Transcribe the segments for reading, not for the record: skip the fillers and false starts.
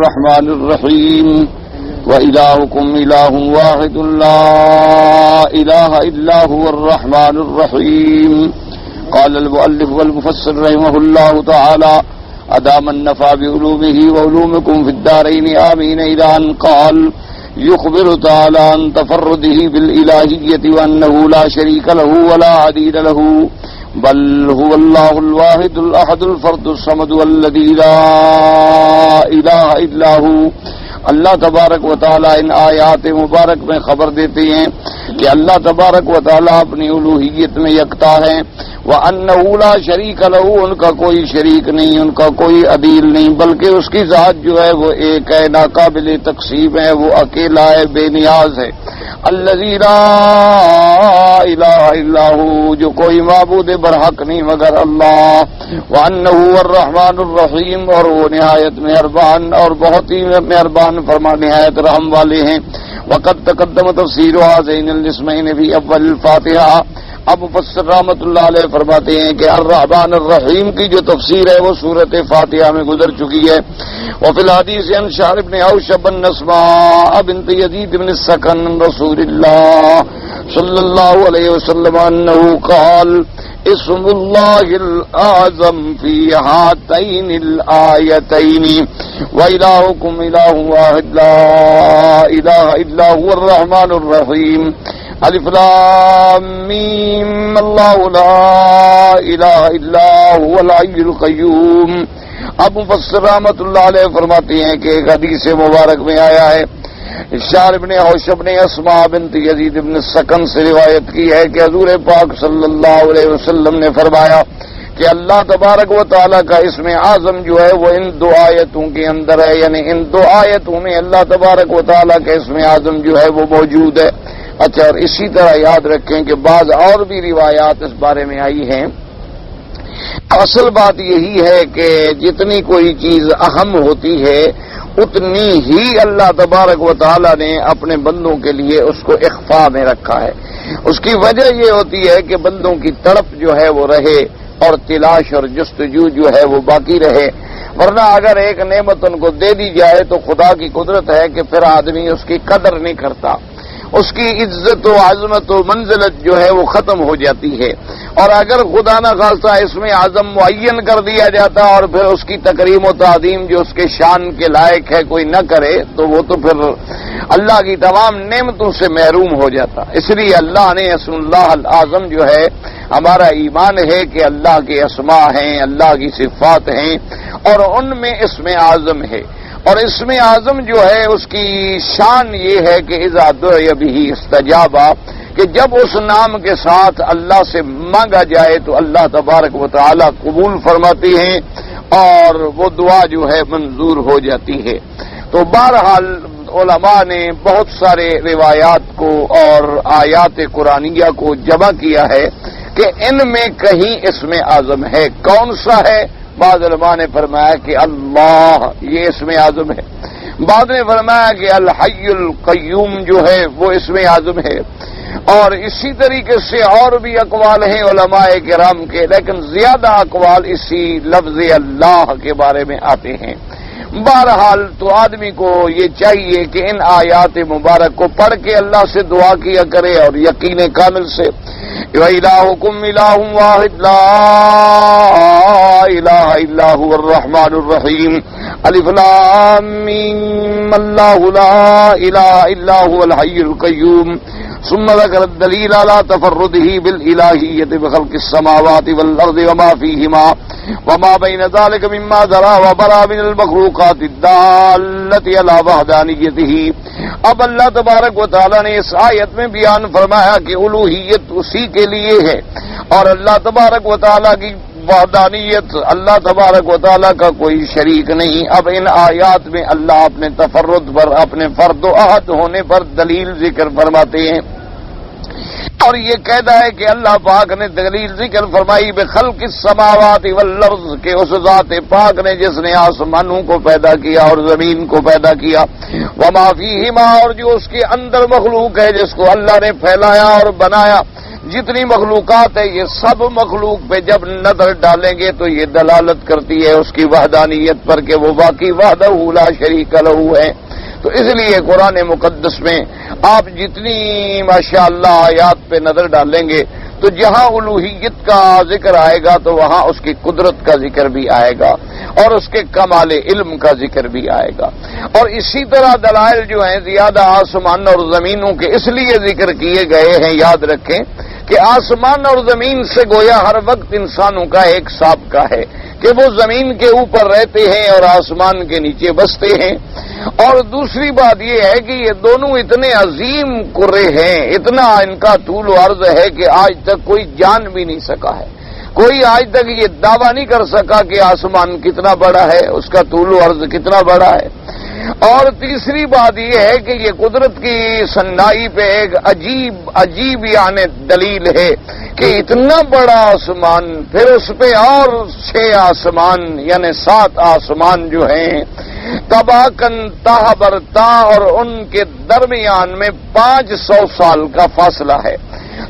الرحمن الرحيم وإلهكم إله واحد لا إله إلا هو الرحمن الرحيم. قال المؤلف والمفسر رحمه الله تعالى أدام النفع بعلومه وعلومكم في الدارين آمين إلى أن قال يخبر تعالى عن تفرده بالإلهية وأنه لا شريك له ولا عديد له بل هو الله الواحد الأحد الفرد الصمد والذي لا إله إلا هو. اللہ تبارک و تعالیٰ ان آیات مبارک میں خبر دیتے ہیں کہ اللہ تبارک و تعالیٰ اپنی الوہیت میں یکتا ہے، وَأَنَّهُ لَا شَرِيكَ لَهُ، ان کا کوئی شریک نہیں، ان کا کوئی عدیل نہیں، بلکہ اس کی ذات جو ہے وہ ایک ہے، ناقابل تقسیم ہے، وہ اکیلا ہے، بے نیاز ہے. الذی لا الہ الا هو، جو کوئی معبود برحق نہیں مگر اللہ. وَأَنَّهُ الرحمن الرحیم، اور وہ نہایت مہربان اور بہت ہی مہربان فرما نہایت رحم والے ہیں. وقد تقدم تفسیر هذین الاسمین فی اول الفاتحہ. اب مفسر رحمۃ اللہ علیہ فرماتے ہیں کہ الرحمن الرحیم کی جو تفسیر ہے وہ سورۃ فاتحہ میں گزر چکی ہے. وفی الحدیث عن شعر بن اوشب بن اسماء بنت یزید بن السکن رسول اللہ صلی اللہ علیہ وسلم انہ قال اسم اللہ الاعظم فی ہاتین الآیتین وإلہکم الہ واحد لا الہ الا هو الرحمن الرحیم. الف لام میم اللہ لا الہ الا هو الحی القیوم. اب مفسر رحمۃ اللہ علیہ فرماتے ہیں کہ ایک حدیث مبارک میں آیا ہے، شعر ابن حوشب نے اسماء بنت یزید ابن سکن سے روایت کی ہے کہ حضور پاک صلی اللہ علیہ وسلم نے فرمایا کہ اللہ تبارک و تعالیٰ کا اسم اعظم جو ہے وہ ان دو آیتوں کے اندر ہے، یعنی ان دو آیتوں میں اللہ تبارک و تعالیٰ کا اسم اعظم جو ہے وہ موجود ہے. اچھا، اور اسی طرح یاد رکھیں کہ بعض اور بھی روایات اس بارے میں آئی ہیں. اصل بات یہی ہے کہ جتنی کوئی چیز اہم ہوتی ہے اتنی ہی اللہ تبارک و تعالیٰ نے اپنے بندوں کے لیے اس کو اخفاء میں رکھا ہے. اس کی وجہ یہ ہوتی ہے کہ بندوں کی تڑپ جو ہے وہ رہے اور تلاش اور جستجو جو ہے وہ باقی رہے. ورنہ اگر ایک نعمت ان کو دے دی جائے تو خدا کی قدرت ہے کہ پھر آدمی اس کی قدر نہیں کرتا، اس کی عزت و عظمت و منزلت جو ہے وہ ختم ہو جاتی ہے. اور اگر خدا نہ خاصہ اس میں اعظم معین کر دیا جاتا اور پھر اس کی تکریم و تعظیم جو اس کے شان کے لائق ہے کوئی نہ کرے تو وہ تو پھر اللہ کی تمام نعمتوں سے محروم ہو جاتا. اس لیے اللہ نے اسم اللہ الاعظم جو ہے، ہمارا ایمان ہے کہ اللہ کے اسماء ہیں، اللہ کی صفات ہیں اور ان میں اسم اعظم ہے. اور اسم اعظم جو ہے اس کی شان یہ ہے کہ اذا دعی بہ استجاب، کہ جب اس نام کے ساتھ اللہ سے مانگا جائے تو اللہ تبارک و تعالی قبول فرماتے ہیں اور وہ دعا جو ہے منظور ہو جاتی ہے. تو بہرحال علماء نے بہت سارے روایات کو اور آیات قرآنیہ کو جمع کیا ہے کہ ان میں کہیں اسم اعظم ہے. کون سا ہے؟ بعض علماء نے فرمایا کہ اللہ یہ اسم اعظم ہے، بعض نے فرمایا کہ الحی القیوم جو ہے وہ اسم اعظم ہے. اور اسی طریقے سے اور بھی اقوال ہیں علماء کرام کے، لیکن زیادہ اقوال اسی لفظ اللہ کے بارے میں آتے ہیں. بہرحال تو آدمی کو یہ چاہیے کہ ان آیات مبارک کو پڑھ کے اللہ سے دعا کیا کرے اور یقین کامل سے. وَإِلَٰهُكُمْ إِلَٰهٌ وَاحِدٌ لَا إِلَٰهَ إِلَّا هُوَ الرَّحْمَٰنُ الرَّحِيمُ. الف لام میم اللہ لا الہ الا هو الحی القیوم. ثم ذكر الدليل على تفرده بالإلهية بخلق السماوات والأرض وما فيهما وما بين ذلك مما ذرى وبرى من المخلوقات الدالة على وحدانيته. اب اللہ تبارک و تعالیٰ نے اس آیت میں بیان فرمایا کہ الوہیت اسی کے لیے ہے اور اللہ تبارک و تعالیٰ کی وحدانیت، اللہ تبارک و تعالیٰ کا کوئی شریک نہیں. اب ان آیات میں اللہ اپنے تفرد پر، اپنے فرد و احد ہونے پر دلیل ذکر فرماتے ہیں اور یہ کہتا ہے کہ اللہ پاک نے دلیل ذکر فرمائی بخلق السماوات والارض، کہ اس ذات پاک نے جس نے آسمانوں کو پیدا کیا اور زمین کو پیدا کیا، وما فیہما، اور جو اس کے اندر مخلوق ہے جس کو اللہ نے پھیلایا اور بنایا، جتنی مخلوقات ہے یہ سب مخلوق پہ جب نظر ڈالیں گے تو یہ دلالت کرتی ہے اس کی وحدانیت پر کہ وہ واقعی وحدہ لا شریک لہ ہے۔ تو اس لیے قرآن مقدس میں آپ جتنی ماشاءاللہ آیات پہ نظر ڈالیں گے تو جہاں الوہیت کا ذکر آئے گا تو وہاں اس کی قدرت کا ذکر بھی آئے گا اور اس کے کمال علم کا ذکر بھی آئے گا۔ اور اسی طرح دلائل جو ہیں زیادہ آسمان اور زمینوں کے اس لیے ذکر کیے گئے ہیں، یاد رکھیں کہ آسمان اور زمین سے گویا ہر وقت انسانوں کا ایک سابقہ ہے کہ وہ زمین کے اوپر رہتے ہیں اور آسمان کے نیچے بستے ہیں۔ اور دوسری بات یہ ہے کہ یہ دونوں اتنے عظیم کرے ہیں، اتنا ان کا طول و عرض ہے کہ آج تک کوئی جان بھی نہیں سکا ہے، کوئی آج تک یہ دعویٰ نہیں کر سکا کہ آسمان کتنا بڑا ہے، اس کا طول و عرض کتنا بڑا ہے۔ اور تیسری بات یہ ہے کہ یہ قدرت کی سنائی پہ ایک عجیب یعنی دلیل ہے کہ اتنا بڑا آسمان، پھر اس پہ اور 6 آسمان یعنی 7 آسمان جو ہیں تباکن تاہ برتا، اور ان کے درمیان میں 500 سال کا فاصلہ ہے۔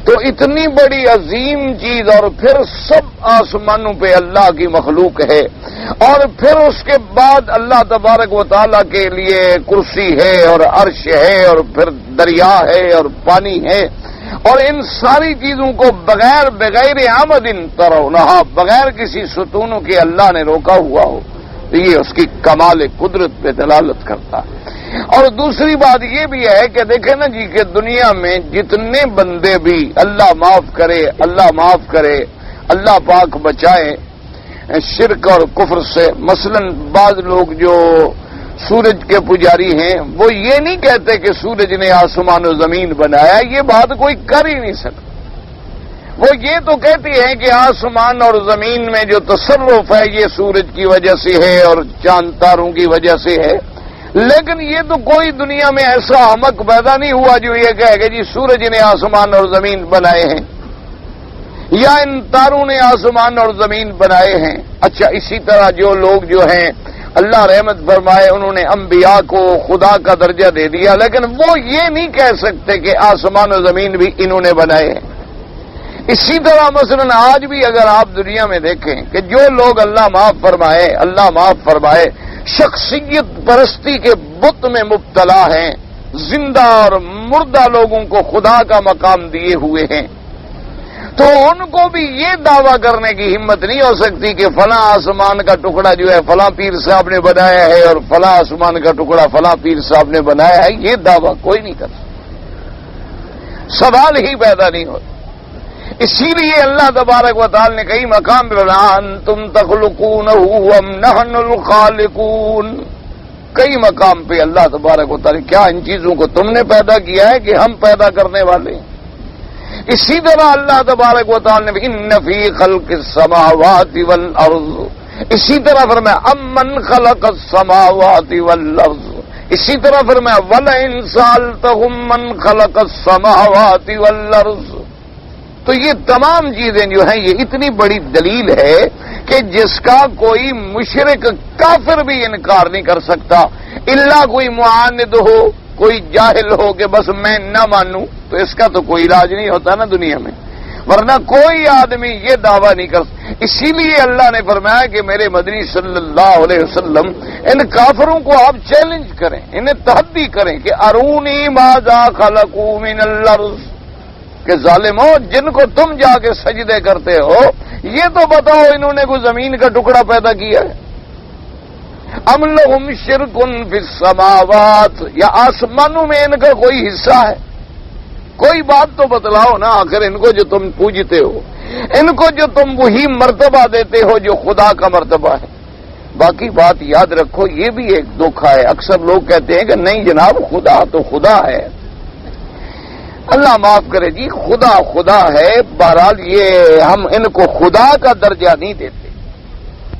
تو اتنی بڑی عظیم چیز، اور پھر سب آسمانوں پہ اللہ کی مخلوق ہے، اور پھر اس کے بعد اللہ تبارک و تعالیٰ کے لیے کرسی ہے اور عرش ہے اور پھر دریا ہے اور پانی ہے، اور ان ساری چیزوں کو بغیر آمد ترونہا، بغیر کسی ستونوں کے اللہ نے روکا ہوا ہو، تو یہ اس کی کمال قدرت پہ دلالت کرتا ہے۔ اور دوسری بات یہ بھی ہے کہ دیکھیں نا جی کہ دنیا میں جتنے بندے بھی اللہ معاف کرے، اللہ پاک بچائے شرک اور کفر سے۔ مثلا بعض لوگ جو سورج کے پجاری ہیں وہ یہ نہیں کہتے کہ سورج نے آسمان و زمین بنایا، یہ بات کوئی کر ہی نہیں سکتا۔ وہ یہ تو کہتے ہیں کہ آسمان اور زمین میں جو تصرف ہے یہ سورج کی وجہ سے ہے اور چاند تاروں کی وجہ سے ہے، لیکن یہ تو کوئی دنیا میں ایسا احمق پیدا نہیں ہوا جو یہ کہے کہ جی سورج نے آسمان اور زمین بنائے ہیں یا ان تاروں نے آسمان اور زمین بنائے ہیں۔ اچھا، اسی طرح جو لوگ جو ہیں اللہ رحمت فرمائے انہوں نے انبیاء کو خدا کا درجہ دے دیا، لیکن وہ یہ نہیں کہہ سکتے کہ آسمان و زمین بھی انہوں نے بنائے ہیں۔ اسی طرح مثلا آج بھی اگر آپ دنیا میں دیکھیں کہ جو لوگ اللہ معاف فرمائے شخصیت پرستی کے بت میں مبتلا ہیں، زندہ اور مردہ لوگوں کو خدا کا مقام دیے ہوئے ہیں، تو ان کو بھی یہ دعویٰ کرنے کی ہمت نہیں ہو سکتی کہ فلاں آسمان کا ٹکڑا جو ہے فلاں پیر صاحب نے بنایا ہے اور فلاں آسمان کا ٹکڑا فلاں پیر صاحب نے بنایا ہے۔ یہ دعویٰ کوئی نہیں کر سکتا، سوال ہی پیدا نہیں ہوتا۔ اسی لیے اللہ تبارک و تعالی نے کئی مقام پہ انتم تخلقونہ ام نحن الخالقون، کئی مقام پہ اللہ تبارک و تعالی کیا ان چیزوں کو تم نے پیدا کیا ہے کہ ہم پیدا کرنے والے ہیں۔ اسی طرح اللہ تبارک و تعالی نے ان فی خلق السماوات والارض، اسی طرح فرمایا امن خلق السماوات والارض، اسی طرح فرمایا ولئن سألتهم من خلق السماوات والارض۔ تو یہ تمام چیزیں جو ہیں یہ اتنی بڑی دلیل ہے کہ جس کا کوئی مشرک کافر بھی انکار نہیں کر سکتا، الا کوئی معاند ہو، کوئی جاہل ہو کہ بس میں نہ مانوں، تو اس کا تو کوئی علاج نہیں ہوتا نا دنیا میں، ورنہ کوئی آدمی یہ دعویٰ نہیں کر سکتا۔ اسی لیے اللہ نے فرمایا کہ میرے مدنی صلی اللہ علیہ وسلم ان کافروں کو آپ چیلنج کریں، انہیں تحدی کریں کہ ارونی ماذا خلقوا من الارض، کہ ظالموں جن کو تم جا کے سجدے کرتے ہو یہ تو بتاؤ انہوں نے کوئی زمین کا ٹکڑا پیدا کیا ہے؟ ام لہم شرک فی السماوات، یا آسمانوں میں ان کا کوئی حصہ ہے؟ کوئی بات تو بتلاؤ نا، آخر ان کو جو تم پوجتے ہو، ان کو جو تم وہی مرتبہ دیتے ہو جو خدا کا مرتبہ ہے۔ باقی بات یاد رکھو یہ بھی ایک دھوکہ ہے، اکثر لوگ کہتے ہیں کہ نہیں جناب خدا تو خدا ہے، اللہ معاف کرے جی خدا ہے، بہرحال یہ ہم ان کو خدا کا درجہ نہیں دیتے،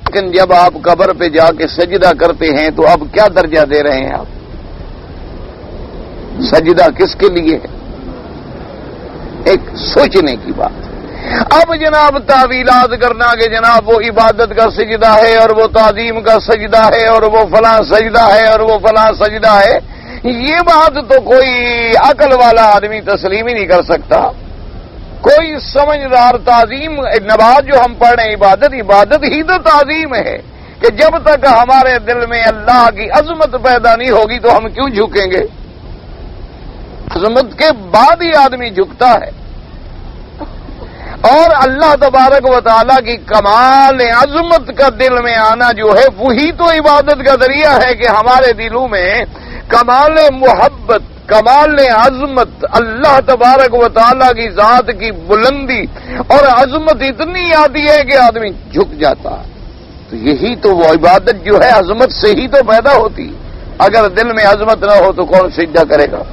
لیکن جب آپ قبر پہ جا کے سجدہ کرتے ہیں تو اب کیا درجہ دے رہے ہیں آپ؟ سجدہ کس کے لیے ہے؟ ایک سوچنے کی بات۔ اب جناب تعویلات کرنا کہ جناب وہ عبادت کا سجدہ ہے اور وہ تعظیم کا سجدہ ہے اور وہ فلاں سجدہ ہے اور وہ فلاں سجدہ ہے، یہ بات تو کوئی عقل والا آدمی تسلیم ہی نہیں کر سکتا۔ کوئی سمجھدار تعظیم نماز جو ہم پڑھ رہے ہیں عبادت ہی تو تعظیم ہے کہ جب تک ہمارے دل میں اللہ کی عظمت پیدا نہیں ہوگی تو ہم کیوں جھکیں گے؟ عظمت کے بعد ہی آدمی جھکتا ہے، اور اللہ تبارک و تعالیٰ کی کمال عظمت کا دل میں آنا جو ہے وہی تو عبادت کا ذریعہ ہے کہ ہمارے دلوں میں کمال محبت، کمال عظمت، اللہ تبارک و تعالیٰ کی ذات کی بلندی اور عظمت اتنی آتی ہے کہ آدمی جھک جاتا ہے۔ تو یہی تو وہ عبادت جو ہے عظمت سے ہی تو پیدا ہوتی، اگر دل میں عظمت نہ ہو تو کون سجدہ کرے گا؟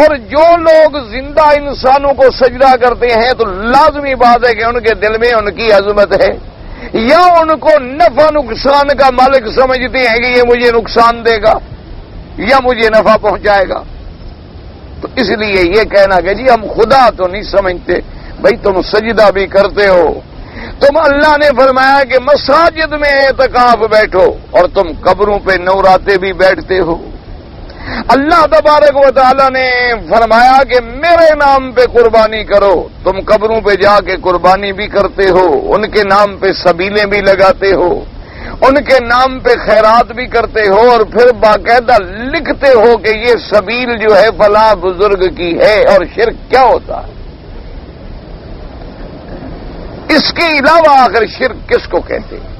اور جو لوگ زندہ انسانوں کو سجدہ کرتے ہیں تو لازمی بات ہے کہ ان کے دل میں ان کی عظمت ہے، یا ان کو نفع نقصان کا مالک سمجھتے ہیں کہ یہ مجھے نقصان دے گا یا مجھے نفع پہنچائے گا۔ تو اس لیے یہ کہنا کہ جی ہم خدا تو نہیں سمجھتے، بھائی تم سجدہ بھی کرتے ہو، تم اللہ نے فرمایا کہ مساجد میں اعتکاف بیٹھو، اور تم قبروں پہ نوراتے بھی بیٹھتے ہو۔ اللہ تبارک و تعالیٰ نے فرمایا کہ میرے نام پہ قربانی کرو، تم قبروں پہ جا کے قربانی بھی کرتے ہو، ان کے نام پہ سبیلیں بھی لگاتے ہو، ان کے نام پہ خیرات بھی کرتے ہو، اور پھر باقاعدہ لکھتے ہو کہ یہ سبیل جو ہے فلاں بزرگ کی ہے۔ اور شرک کیا ہوتا ہے؟ اس کے علاوہ آخر شرک کس کو کہتے ہیں؟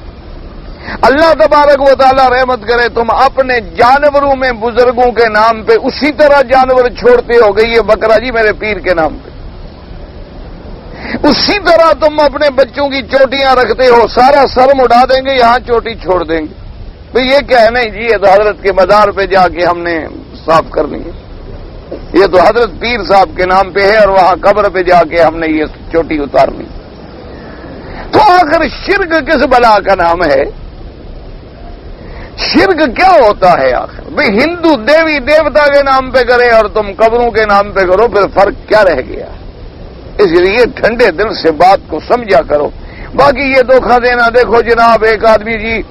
اللہ تبارک و تعالیٰ رحمت کرے، تم اپنے جانوروں میں بزرگوں کے نام پہ اسی طرح جانور چھوڑتے ہو گئی، یہ بکرا جی میرے پیر کے نام پہ، اسی طرح تم اپنے بچوں کی چوٹیاں رکھتے ہو، سارا سر مڑا دیں گے، یہاں چوٹی چھوڑ دیں گے، تو یہ کیا ہے؟ نہیں جی یہ تو حضرت کے مزار پہ جا کے ہم نے صاف کر لیں گے، یہ تو حضرت پیر صاحب کے نام پہ ہے اور وہاں قبر پہ جا کے ہم نے یہ چوٹی اتار لی۔ تو آخر شرک کس بلا کا نام ہے؟ شرک کیا ہوتا ہے آخر؟ بھئی ہندو دیوی دیوتا کے نام پہ کرے اور تم قبروں کے نام پہ کرو، پھر فرق کیا رہ گیا؟ اس لیے ٹھنڈے دل سے بات کو سمجھا کرو۔ باقی یہ دھوکہ دینا، دیکھو جناب ایک آدمی جی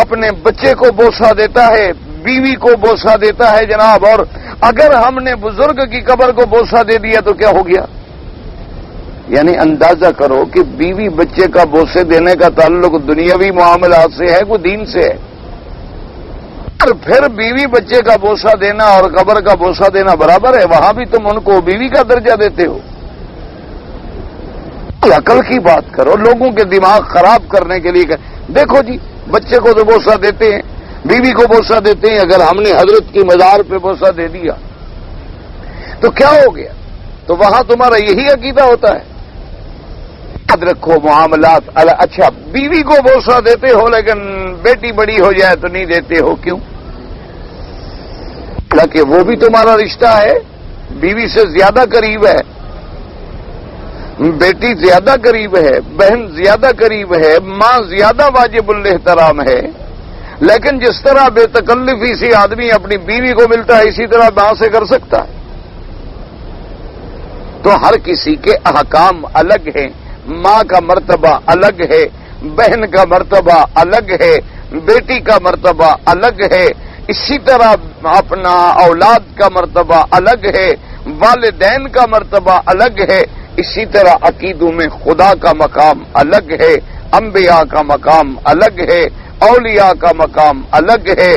اپنے بچے کو بوسہ دیتا ہے، بیوی کو بوسہ دیتا ہے جناب، اور اگر ہم نے بزرگ کی قبر کو بوسہ دے دیا تو کیا ہو گیا؟ یعنی اندازہ کرو کہ بیوی بچے کا بوسے دینے کا تعلق دنیاوی معاملات سے ہے، کوئی دین سے ہے؟ اور پھر بیوی بچے کا بوسہ دینا اور قبر کا بوسہ دینا برابر ہے؟ وہاں بھی تم ان کو بیوی کا درجہ دیتے ہو۔ عقل کی بات کرو، لوگوں کے دماغ خراب کرنے کے لیے دیکھو جی بچے کو تو بوسہ دیتے ہیں، بیوی کو بوسہ دیتے ہیں، اگر ہم نے حضرت کی مزار پہ بوسہ دے دیا تو کیا ہو گیا؟ تو وہاں تمہارا یہی عقیدہ ہوتا ہے؟ یاد رکھو معاملات اچھا بیوی کو بوسہ دیتے ہو لیکن بیٹی بڑی ہو جائے تو نہیں دیتے ہو، کیوں؟ کہ وہ بھی تمہارا رشتہ ہے، بیوی سے زیادہ قریب ہے، بیٹی زیادہ قریب ہے، بہن زیادہ قریب ہے، ماں زیادہ واجب الاحترام ہے، لیکن جس طرح بے تکلفی سے آدمی اپنی بیوی کو ملتا ہے اسی طرح ماں سے کر سکتا ہے؟ تو ہر کسی کے احکام الگ ہیں، ماں کا مرتبہ الگ ہے، بہن کا مرتبہ الگ ہے، بیٹی کا مرتبہ الگ ہے، اسی طرح اپنا اولاد کا مرتبہ الگ ہے، والدین کا مرتبہ الگ ہے، اسی طرح عقیدوں میں خدا کا مقام الگ ہے، انبیاء کا مقام الگ ہے، اولیاء کا مقام الگ ہے،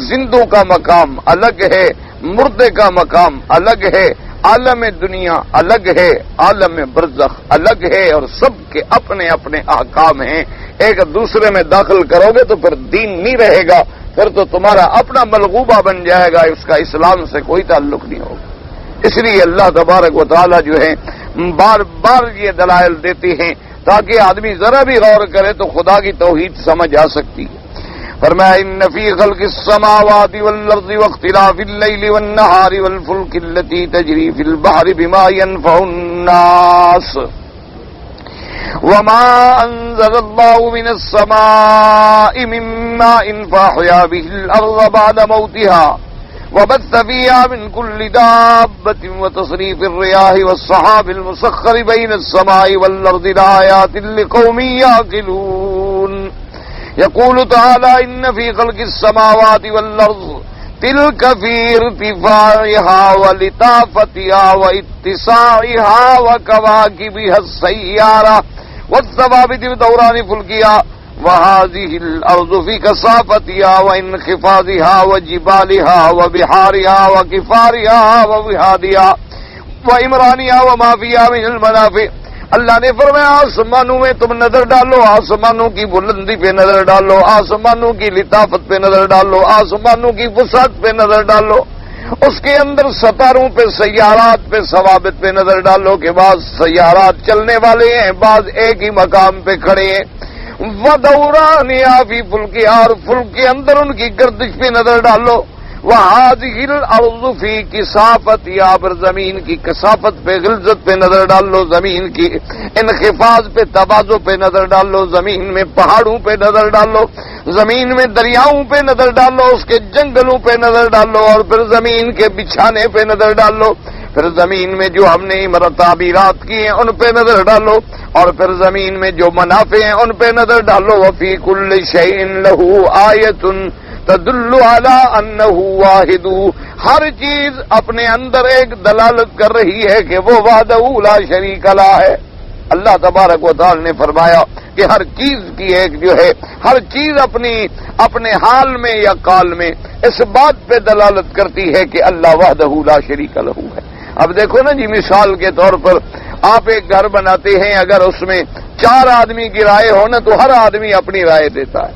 زندوں کا مقام الگ ہے، مردے کا مقام الگ ہے، عالم دنیا الگ ہے، عالم برزخ الگ ہے، اور سب کے اپنے اپنے احکام ہیں۔ ایک دوسرے میں داخل کرو گے تو پھر دین نہیں رہے گا، پھر تو تمہارا اپنا ملغوبہ بن جائے گا، اس کا اسلام سے کوئی تعلق نہیں ہوگا۔ اس لیے اللہ تبارک و تعالی جو ہے بار بار یہ دلائل دیتے ہیں تاکہ آدمی ذرا بھی غور کرے تو خدا کی توحید سمجھ آ سکتی ہے۔ فرمایا ان فی خلق السماوات والارض واختلاف اللیل والنہار والفلک التي تجری فی البحر بما ينفع الناس وما انزل الله من السماء من ماء فاحیا به الارض بعد موتها وبث فيها من كل دابة وتصريف الرياح والسحاب المسخر بين السماء والأرض لآيات لقوم يعقلون يقول تعالى إن في خلق السماوات والأرض تلک فی ارتفاعها ولطافتها واتساعها وکواکبها السیارہ والثوابت بدوران فلکها وهذه الارض في كثافتها وانخفاضها وجبالها وبحارها وكفارها ووهادها وعمرانها وما فيها من المنافع. اللہ نے فرمایا آسمانوں میں تم نظر ڈالو، آسمانوں کی بلندی پہ نظر ڈالو، آسمانوں کی لطافت پہ نظر ڈالو، آسمانوں کی وسعت پہ نظر ڈالو، اس کے اندر ستاروں پہ، سیارات پہ، ثوابت پہ نظر ڈالو کہ بعض سیارات چلنے والے ہیں، بعض ایک ہی مقام پہ کھڑے ہیں. وَدَوْرَانِهَا فِي فُلْكِهَا، اور فلک کے اندر ان کی گردش پہ نظر ڈالو. وَهَٰذِهِ الْأَرْضُ فِي كِثَافَتِهَا، پر زمین کی کثافت پہ، غلظت پہ نظر ڈال لو، زمین کی انخفاض پہ، تواضع پہ نظر ڈال لو، زمین میں پہاڑوں پہ نظر ڈال لو، زمین میں دریاؤں پہ نظر ڈال لو، اس کے جنگلوں پہ نظر ڈال لو، اور پھر زمین کے بچھانے پہ نظر ڈال لو، پھر زمین میں جو ہم نے تعبیرات کی ہیں ان پہ نظر ڈالو، اور پھر زمین میں جو منافع ہیں ان پہ نظر ڈالو. وَفِي كُلِّ شَيْءٍ لَهُ آيَةٌ تدل علی انہ واحد، ہر چیز اپنے اندر ایک دلالت کر رہی ہے کہ وہ وحدہ لا شریک لہ ہے. اللہ تبارک و تعالی نے فرمایا کہ ہر چیز کی ایک جو ہے، ہر چیز اپنے حال میں یا قال میں اس بات پہ دلالت کرتی ہے کہ اللہ وحدہ لا شریک لہ ہے. اب دیکھو نا جی، مثال کے طور پر آپ ایک گھر بناتے ہیں، اگر اس میں 4 آدمی کی رائے ہو نا تو ہر آدمی اپنی رائے دیتا ہے،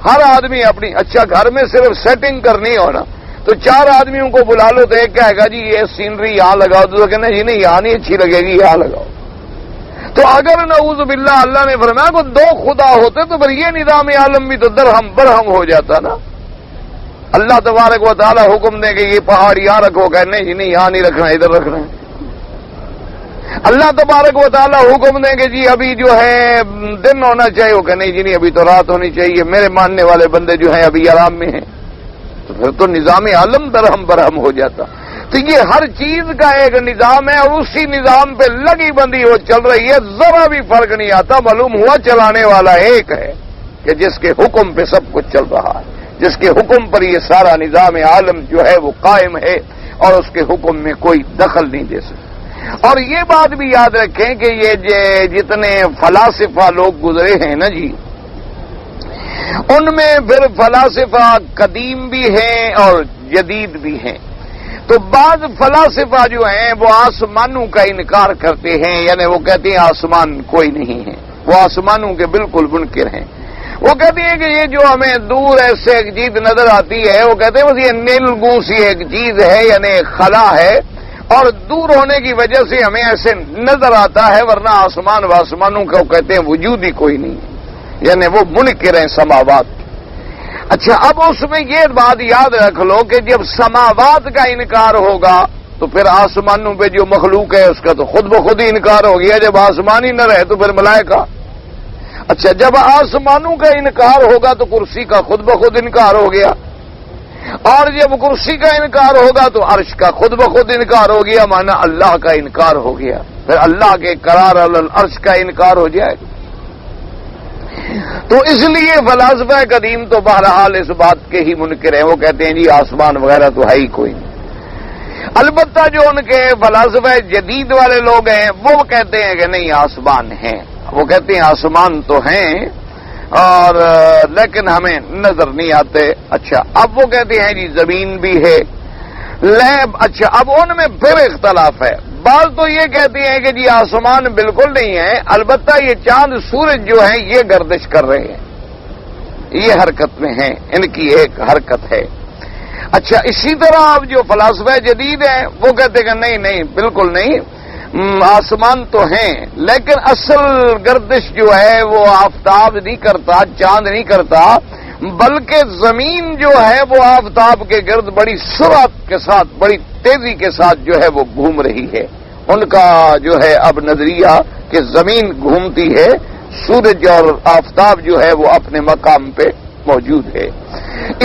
ہر آدمی اپنی. اچھا گھر میں صرف سیٹنگ کرنی ہو نا تو 4 آدمیوں کو بلا لو تو ایک کہے گا جی یہ سینری یہاں لگاؤ، تو کہنا جی نہیں یہاں نہیں اچھی لگے گی، یہاں لگاؤ. تو اگر نعوذ باللہ اللہ نے فرمایا کہ 2 خدا ہوتے تو پھر یہ نظام عالم بھی تو درہم برہم ہو جاتا نا. اللہ تبارک و تعالی حکم دے کہ یہ پہاڑ یہاں رکھو، کہ نہیں جی نہیں یہاں نہیں رکھنا، ادھر رکھنا ہے. اللہ تبارک و تعالی حکم دیں کہ جی ابھی جو ہے دن ہونا چاہیے، وہ کہ نہیں جی نہیں ابھی تو رات ہونی چاہیے، میرے ماننے والے بندے جو ہیں ابھی آرام میں ہیں. تو پھر تو نظام عالم درہم برہم ہو جاتا. تو یہ ہر چیز کا ایک نظام ہے اور اسی نظام پہ لگی بندی وہ چل رہی ہے، ذرا بھی فرق نہیں آتا. معلوم ہوا چلانے والا ایک ہے کہ جس کے حکم پہ سب کچھ چل رہا ہے، جس کے حکم پر یہ سارا نظام عالم جو ہے وہ قائم ہے اور اس کے حکم میں کوئی دخل نہیں دے سکتا. اور یہ بات بھی یاد رکھیں کہ یہ جتنے فلاسفہ لوگ گزرے ہیں نا جی، ان میں پھر فلاسفہ قدیم بھی ہیں اور جدید بھی ہیں. تو بعض فلاسفہ جو ہیں وہ آسمانوں کا انکار کرتے ہیں، یعنی وہ کہتے ہیں آسمان کوئی نہیں ہے، وہ آسمانوں کے بالکل منکر ہیں. وہ کہتے ہیں کہ یہ جو ہمیں دور ایسے ایک چیز نظر آتی ہے، وہ کہتے ہیں بس یہ نیلگوں سی ایک چیز ہے، یعنی خلا ہے، اور دور ہونے کی وجہ سے ہمیں ایسے نظر آتا ہے، ورنہ آسمان و آسمانوں کا وہ کہتے ہیں وجود ہی کوئی نہیں ہے، یعنی وہ منکر ہیں سماوات. اچھا اب اس میں یہ بات یاد رکھ لو کہ جب سماوات کا انکار ہوگا تو پھر آسمانوں پہ جو مخلوق ہے اس کا تو خود بخود ہی انکار ہو گیا. جب آسمان ہی نہ رہے تو پھر ملائکہ. اچھا جب آسمانوں کا انکار ہوگا تو کرسی کا خود بخود انکار ہو گیا، اور جب کرسی کا انکار ہوگا تو عرش کا خود بخود انکار ہو گیا، مانا اللہ کا انکار ہو گیا. پھر اللہ کے قرار العرش کا انکار ہو جائے گا. تو اس لیے فلاسفہ قدیم تو بہرحال اس بات کے ہی منکر ہیں، وہ کہتے ہیں جی آسمان وغیرہ تو ہے ہی کوئی نہیں. البتہ جو ان کے فلاسفہ جدید والے لوگ ہیں وہ کہتے ہیں کہ نہیں آسمان ہیں، وہ کہتے ہیں آسمان تو ہیں اور لیکن ہمیں نظر نہیں آتے. اچھا اب وہ کہتے ہیں جی زمین بھی ہے، لیب. اچھا اب ان میں پھر اختلاف ہے. بعض تو یہ کہتے ہیں کہ جی آسمان بالکل نہیں ہے، البتہ یہ چاند سورج جو ہیں یہ گردش کر رہے ہیں، یہ حرکت میں ہیں، ان کی ایک حرکت ہے. اچھا اسی طرح اب جو فلاسفہ جدید ہیں وہ کہتے ہیں کہ نہیں نہیں بالکل نہیں، آسمان تو ہیں لیکن اصل گردش جو ہے وہ آفتاب نہیں کرتا، چاند نہیں کرتا، بلکہ زمین جو ہے وہ آفتاب کے گرد بڑی سرعت کے ساتھ، بڑی تیزی کے ساتھ جو ہے وہ گھوم رہی ہے. ان کا جو ہے اب نظریہ کہ زمین گھومتی ہے، سورج اور آفتاب جو ہے وہ اپنے مقام پہ موجود ہے.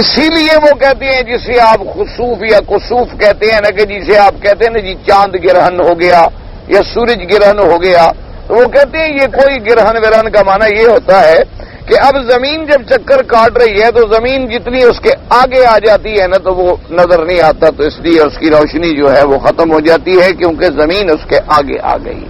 اسی لیے وہ کہتے ہیں جسے آپ خسوف یا کسوف کہتے ہیں نا، کہ جسے آپ کہتے ہیں نا جی چاند گرہن ہو گیا یا سورج گرہن ہو گیا، تو وہ کہتے ہیں یہ کوئی گرہن ورہن کا معنی یہ ہوتا ہے کہ اب زمین جب چکر کاٹ رہی ہے تو زمین جتنی اس کے آگے آ جاتی ہے نا تو وہ نظر نہیں آتا، تو اس لیے اس کی روشنی جو ہے وہ ختم ہو جاتی ہے کیونکہ زمین اس کے آگے آ گئی۔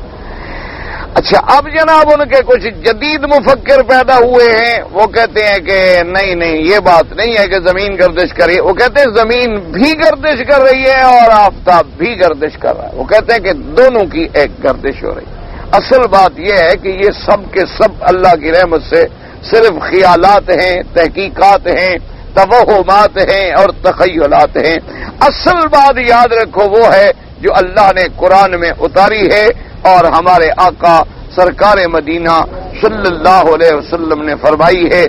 اچھا، اب جناب ان کے کچھ جدید مفکر پیدا ہوئے ہیں، وہ کہتے ہیں کہ نہیں یہ بات نہیں ہے کہ زمین گردش کر رہی ہے، وہ کہتے ہیں زمین بھی گردش کر رہی ہے اور آفتاب بھی گردش کر رہا ہے، وہ کہتے ہیں کہ دونوں کی ایک گردش ہو رہی ہے۔ اصل بات یہ ہے کہ یہ سب کے سب اللہ کی رحمت سے صرف خیالات ہیں، تحقیقات ہیں، توہمات ہیں اور تخیلات ہیں۔ اصل بات یاد رکھو وہ ہے جو اللہ نے قرآن میں اتاری ہے اور ہمارے آقا سرکار مدینہ صلی اللہ علیہ وسلم نے فرمائی ہے۔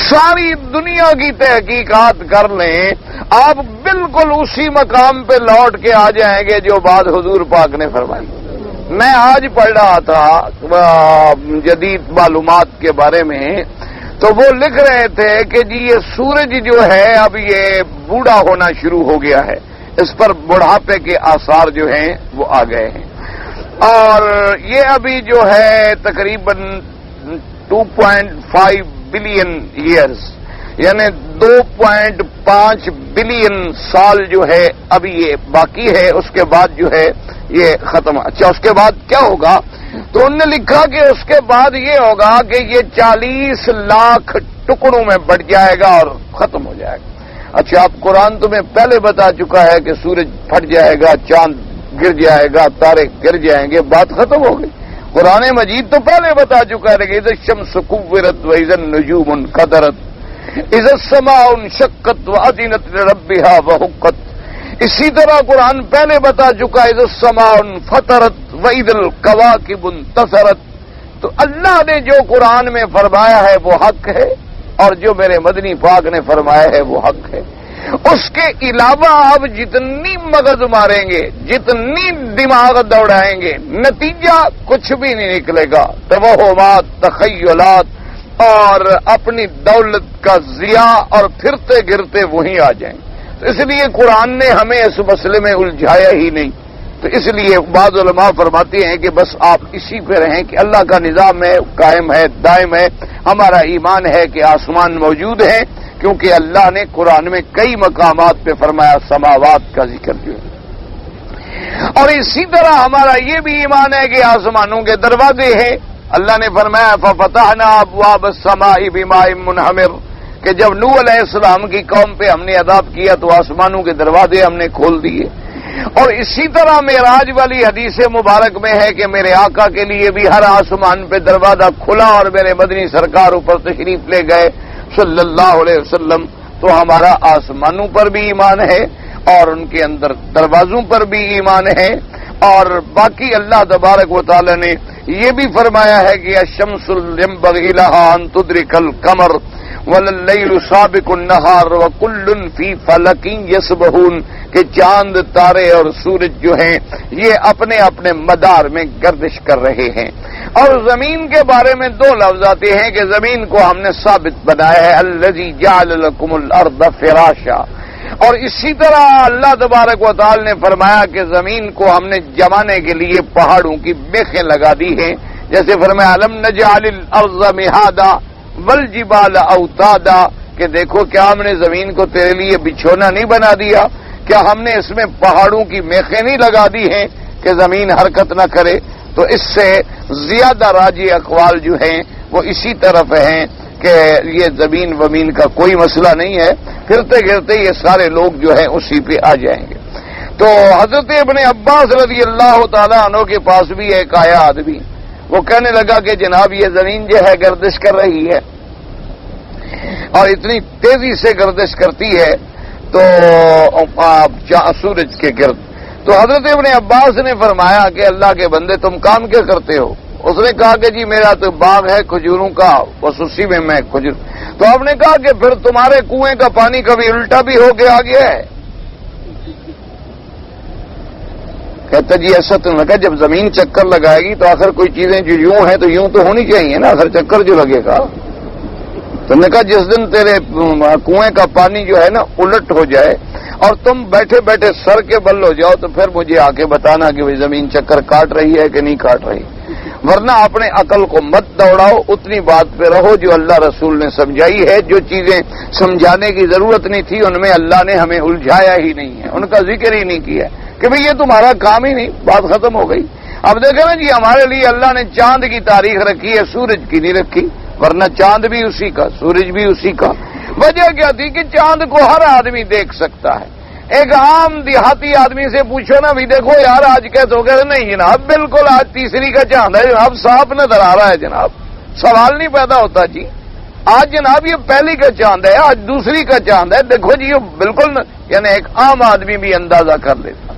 ساری دنیا کی تحقیقات کر لیں، آپ بالکل اسی مقام پہ لوٹ کے آ جائیں گے جو بات حضور پاک نے فرمائی۔ میں آج پڑھ رہا تھا جدید معلومات کے بارے میں، تو وہ لکھ رہے تھے کہ جی یہ سورج جو ہے اب یہ بوڑھا ہونا شروع ہو گیا ہے، اس پر بڑھاپے کے آثار جو ہیں وہ آ گئے ہیں، اور یہ ابھی جو ہے تقریباً 2.5 بلین ایئرز یعنی 2.5 بلین سال جو ہے ابھی یہ باقی ہے، اس کے بعد جو ہے یہ ختم۔ اچھا، اس کے بعد کیا ہوگا؟ تو انہوں نے لکھا کہ اس کے بعد یہ ہوگا کہ یہ 40 لاکھ ٹکڑوں میں بٹ جائے گا اور ختم ہو جائے گا۔ اچھا، اب قرآن تمہیں پہلے بتا چکا ہے کہ سورج پھٹ جائے گا، چاند گر جائے گا، تارے گر جائیں گے، بات ختم ہو گئی۔ قرآن مجید تو پہلے بتا چکا ہے کہ اذا الشمس كورت واذا النجوم انكدرت اذا السماء انشقت واذنت لربها وحقت۔ اسی طرح قرآن پہلے بتا چکا ہے اذا السماء انفطرت واذا الكواكب انتثرت۔ تو اللہ نے جو قرآن میں فرمایا ہے وہ حق ہے، اور جو میرے مدنی پاک نے فرمایا ہے وہ حق ہے۔ اس کے علاوہ آپ جتنی مغز ماریں گے، جتنی دماغ دوڑائیں گے، نتیجہ کچھ بھی نہیں نکلے گا، توہمات، تخیلات اور اپنی دولت کا ضیاع، اور پھرتے گرتے وہیں آ جائیں۔ تو اس لیے قرآن نے ہمیں اس مسئلے میں الجھایا ہی نہیں۔ تو اس لیے بعض علماء فرماتے ہیں کہ بس آپ اسی پہ رہیں کہ اللہ کا نظام ہے، قائم ہے، دائم ہے۔ ہمارا ایمان ہے کہ آسمان موجود ہے، کیونکہ اللہ نے قرآن میں کئی مقامات پہ فرمایا سماوات کا ذکر جو ہے۔ اور اسی طرح ہمارا یہ بھی ایمان ہے کہ آسمانوں کے دروازے ہیں۔ اللہ نے فرمایا فَفَتَحْنَا أَبْوَابَ السَّمَاءِ بِمَاءٍ مُنْهَمِرٍ کہ جب نوح علیہ السلام کی قوم پہ ہم نے عذاب کیا تو آسمانوں کے دروازے ہم نے کھول دیے۔ اور اسی طرح معراج والی حدیث مبارک میں ہے کہ میرے آقا کے لیے بھی ہر آسمان پہ دروازہ کھلا اور میرے مدنی سرکار اوپر تشریف لے گئے صلی اللہ علیہ وسلم۔ تو ہمارا آسمانوں پر بھی ایمان ہے اور ان کے اندر دروازوں پر بھی ایمان ہے۔ اور باقی اللہ تبارک و تعالی نے یہ بھی فرمایا ہے کہ الشمس ينبغي لها ان تدرك القمر واللیل سابق النہار وکل فی فلک یسبحون کہ چاند، تارے اور سورج جو ہیں یہ اپنے اپنے مدار میں گردش کر رہے ہیں۔ اور زمین کے بارے میں دو لفظ آتے ہیں کہ زمین کو ہم نے ثابت بنایا ہے، الذی جعل لکم الارض فراشا۔ اور اسی طرح اللہ تبارک و تعالی نے فرمایا کہ زمین کو ہم نے جمانے کے لیے پہاڑوں کی میخیں لگا دی ہیں، جیسے فرمایا الم نجعل الارض مہادا والجبال اوتادا کہ دیکھو کیا ہم نے زمین کو تیرے لیے بچھونا نہیں بنا دیا، کیا ہم نے اس میں پہاڑوں کی میخیں نہیں لگا دی ہیں کہ زمین حرکت نہ کرے۔ تو اس سے زیادہ راجی اقوال جو ہیں وہ اسی طرف ہیں کہ یہ زمین ومین کا کوئی مسئلہ نہیں ہے، پھرتے گرتے یہ سارے لوگ جو ہیں اسی پہ آ جائیں گے۔ تو حضرت ابن عباس رضی اللہ تعالیٰ عنہ کے پاس بھی ایک آیا آدمی، وہ کہنے لگا کہ جناب یہ زمین جو ہے گردش کر رہی ہے اور اتنی تیزی سے گردش کرتی ہے تو سورج کے گرد۔ تو حضرت ابن عباس نے فرمایا کہ اللہ کے بندے تم کام کیا کرتے ہو؟ اس نے کہا کہ جی میرا تو باغ ہے کھجوروں کا، بس اسی میں میں کھجور۔ تو آپ نے کہا کہ پھر تمہارے کنویں کا پانی کبھی الٹا بھی ہو کے آ گیا ہے؟ کہتا جی ایسا تو لگا جب زمین چکر لگائے گی تو آخر کوئی چیزیں جو یوں ہیں تو یوں تو ہونی چاہیے نا، آخر چکر جو لگے گا۔ تم نے کہا جس دن تیرے کنویں کا پانی جو ہے نا الٹ ہو جائے اور تم بیٹھے بیٹھے سر کے بل ہو جاؤ تو پھر مجھے آ کے بتانا کہ بھائی زمین چکر کاٹ رہی ہے کہ نہیں کاٹ رہی۔ ورنہ اپنے عقل کو مت دوڑاؤ، اتنی بات پہ رہو جو اللہ رسول نے سمجھائی ہے۔ جو چیزیں سمجھانے کی ضرورت نہیں تھی ان میں اللہ نے ہمیں الجھایا ہی نہیں ہے، ان کا ذکر ہی نہیں کیا کہ بھئی یہ تمہارا کام ہی نہیں، بات ختم ہو گئی۔ اب دیکھیں نا جی، ہمارے لیے اللہ نے چاند کی تاریخ رکھی ہے، سورج کی نہیں رکھی، ورنہ چاند بھی اسی کا، سورج بھی اسی کا۔ وجہ کیا تھی کہ چاند کو ہر آدمی دیکھ سکتا ہے۔ ایک عام دیہاتی آدمی سے پوچھو نا بھی دیکھو یار آج کیسے ہو گیا، نہیں جناب بالکل آج تیسری کا چاند ہے جناب، صاف نظر آ رہا ہے جناب، سوال نہیں پیدا ہوتا جی۔ آج جناب یہ پہلی کا چاند ہے، آج دوسری کا چاند ہے، دیکھو جی یہ بالکل یعنی ایک عام آدمی بھی اندازہ کر لیتا۔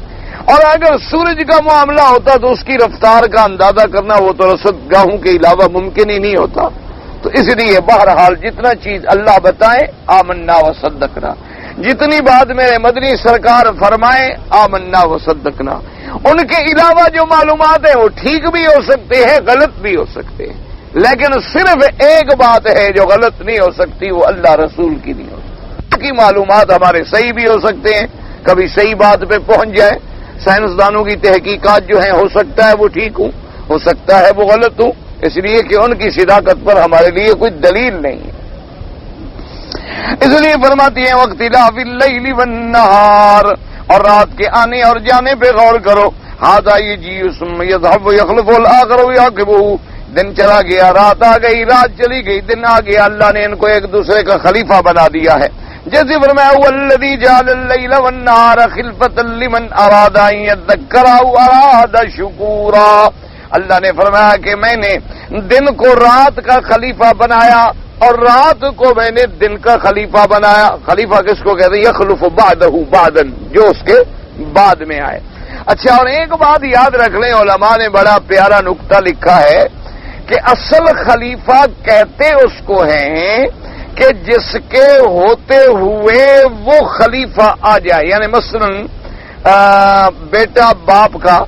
اور اگر سورج کا معاملہ ہوتا تو اس کی رفتار کا اندازہ کرنا وہ تو رصدگاہوں کے علاوہ ممکن ہی نہیں ہوتا۔ تو اس لیے بہرحال جتنا چیز اللہ بتائیں آمنا و صدقنا، جتنی بات میرے مدنی سرکار فرمائیں آمنا و صدقنا، ان کے علاوہ جو معلومات ہیں وہ ٹھیک بھی ہو سکتے ہیں، غلط بھی ہو سکتے ہیں، لیکن صرف ایک بات ہے جو غلط نہیں ہو سکتی، وہ اللہ رسول کی نہیں ہو سکتی۔ باقی معلومات ہمارے صحیح بھی ہو سکتے ہیں، کبھی صحیح بات پہ پہنچ جائے۔ سائنسدانوں کی تحقیقات جو ہیں ہو سکتا ہے وہ ٹھیک ہوں، ہو سکتا ہے وہ غلط ہوں، اس لیے کہ ان کی صداقت پر ہمارے لیے کوئی دلیل نہیں ہے۔ اس لیے فرماتی ہیں واختلاف اللیل والنہار، اور رات کے آنے اور جانے پہ غور کرو۔ ھذا یجیء ثم یذهب یخلف الآخر ویعقبہ، دن چلا گیا، رات آ گئی، رات چلی گئی، دن آ گیا، اللہ نے ان کو ایک دوسرے کا خلیفہ بنا دیا ہے۔ جیسے فرمایا والذی جعل اللیل والنہار خلفۃ لمن اراد ان یذکر او اراد شکورا، اللہ نے فرمایا کہ میں نے دن کو رات کا خلیفہ بنایا اور رات کو میں نے دن کا خلیفہ بنایا۔ خلیفہ کس کو کہتے ہیں؟ یخلف بعدہ بعدا، جو اس کے بعد میں آئے۔ اچھا، اور ایک بات یاد رکھ لیں، علماء نے بڑا پیارا نقطہ لکھا ہے کہ اصل خلیفہ کہتے اس کو ہیں کہ جس کے ہوتے ہوئے وہ خلیفہ آ جائے، یعنی مثلا بیٹا باپ کا،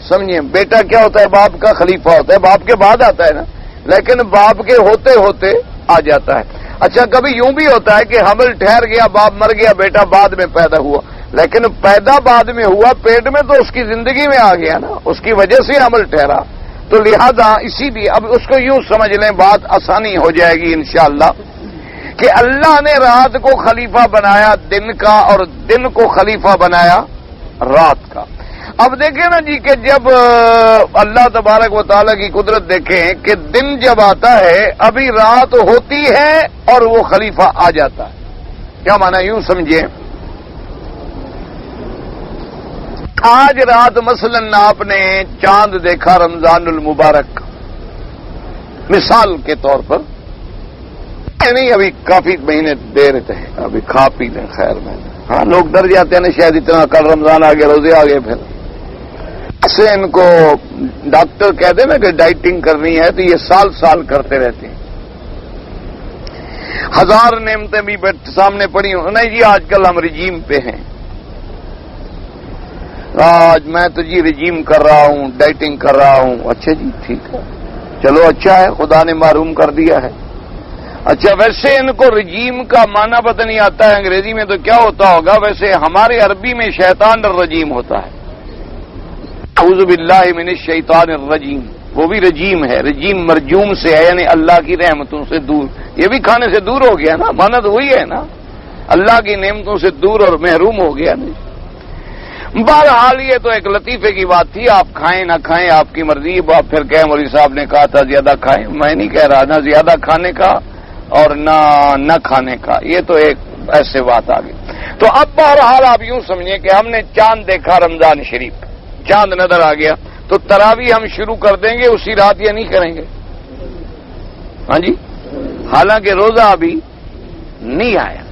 سمجھیں بیٹا کیا ہوتا ہے؟ باپ کا خلیفہ ہوتا ہے، باپ کے بعد آتا ہے نا، لیکن باپ کے ہوتے ہوتے آ جاتا ہے۔ اچھا، کبھی یوں بھی ہوتا ہے کہ حمل ٹھہر گیا، باپ مر گیا، بیٹا بعد میں پیدا ہوا، لیکن پیدا بعد میں ہوا، پیٹ میں تو اس کی زندگی میں آ گیا نا، اس کی وجہ سے حمل ٹھہرا، تو لہذا اسی لیے اب اس کو یوں سمجھ لیں، بات آسانی ہو جائے گی انشاءاللہ، کہ اللہ نے رات کو خلیفہ بنایا دن کا اور دن کو خلیفہ بنایا رات کا۔ اب دیکھیں نا جی کہ جب اللہ تبارک و تعالیٰ کی قدرت دیکھیں کہ دن جب آتا ہے ابھی رات ہوتی ہے اور وہ خلیفہ آ جاتا ہے، کیا مانا؟ یوں سمجھیں آج رات مثلا آپ نے چاند دیکھا رمضان المبارک، مثال کے طور پر، نہیں ابھی کافی مہینے دیر تھے، ابھی کھا پی لیں، خیر میں ہاں لوگ ڈر جاتے ہیں نا شاید اتنا، کل رمضان آ گیا، روزے آ گئے، پھر ایسے ان کو ڈاکٹر کہتے ہیں نا کہ ڈائٹنگ کرنی ہے تو یہ سال سال کرتے رہتے ہیں، ہزار نعمتیں بھی سامنے پڑی ہوں، نہیں جی آج کل ہم رجیم پہ ہیں، آج میں تو جی رجیم کر رہا ہوں، ڈائٹنگ کر رہا ہوں۔ اچھا جی ٹھیک ہے، چلو اچھا ہے، خدا نے معروم کر دیا ہے۔ اچھا ویسے ان کو رجیم کا معنی پتہ نہیں آتا ہے انگریزی میں تو کیا ہوتا ہوگا، ویسے ہمارے عربی میں شیطان الرجیم ہوتا ہے، اعوذ باللہ من الشیطان الرجیم، وہ بھی رجیم ہے، رجیم مرجوم سے ہے یعنی اللہ کی رحمتوں سے دور، یہ بھی کھانے سے دور ہو گیا نا، معنی تو وہی ہے نا، اللہ کی نعمتوں سے دور اور محروم ہو گیا نا۔ بہرحال یہ تو ایک لطیفے کی بات تھی، آپ کھائیں نہ کھائیں آپ کی مرضی، آپ پھر کہیں مولوی صاحب نے کہا تھا زیادہ کھائیں، میں نہیں کہہ رہا نہ زیادہ کھانے کا اور نہ کھانے کا، یہ تو ایک ایسے بات آ گئی۔ تو اب بہرحال آپ یوں سمجھیں کہ ہم نے چاند دیکھا رمضان شریف، چاند نظر آ گیا تو تراویح ہم شروع کر دیں گے اسی رات یا نہیں کریں گے؟ ہاں جی، حالانکہ روزہ ابھی نہیں آیا،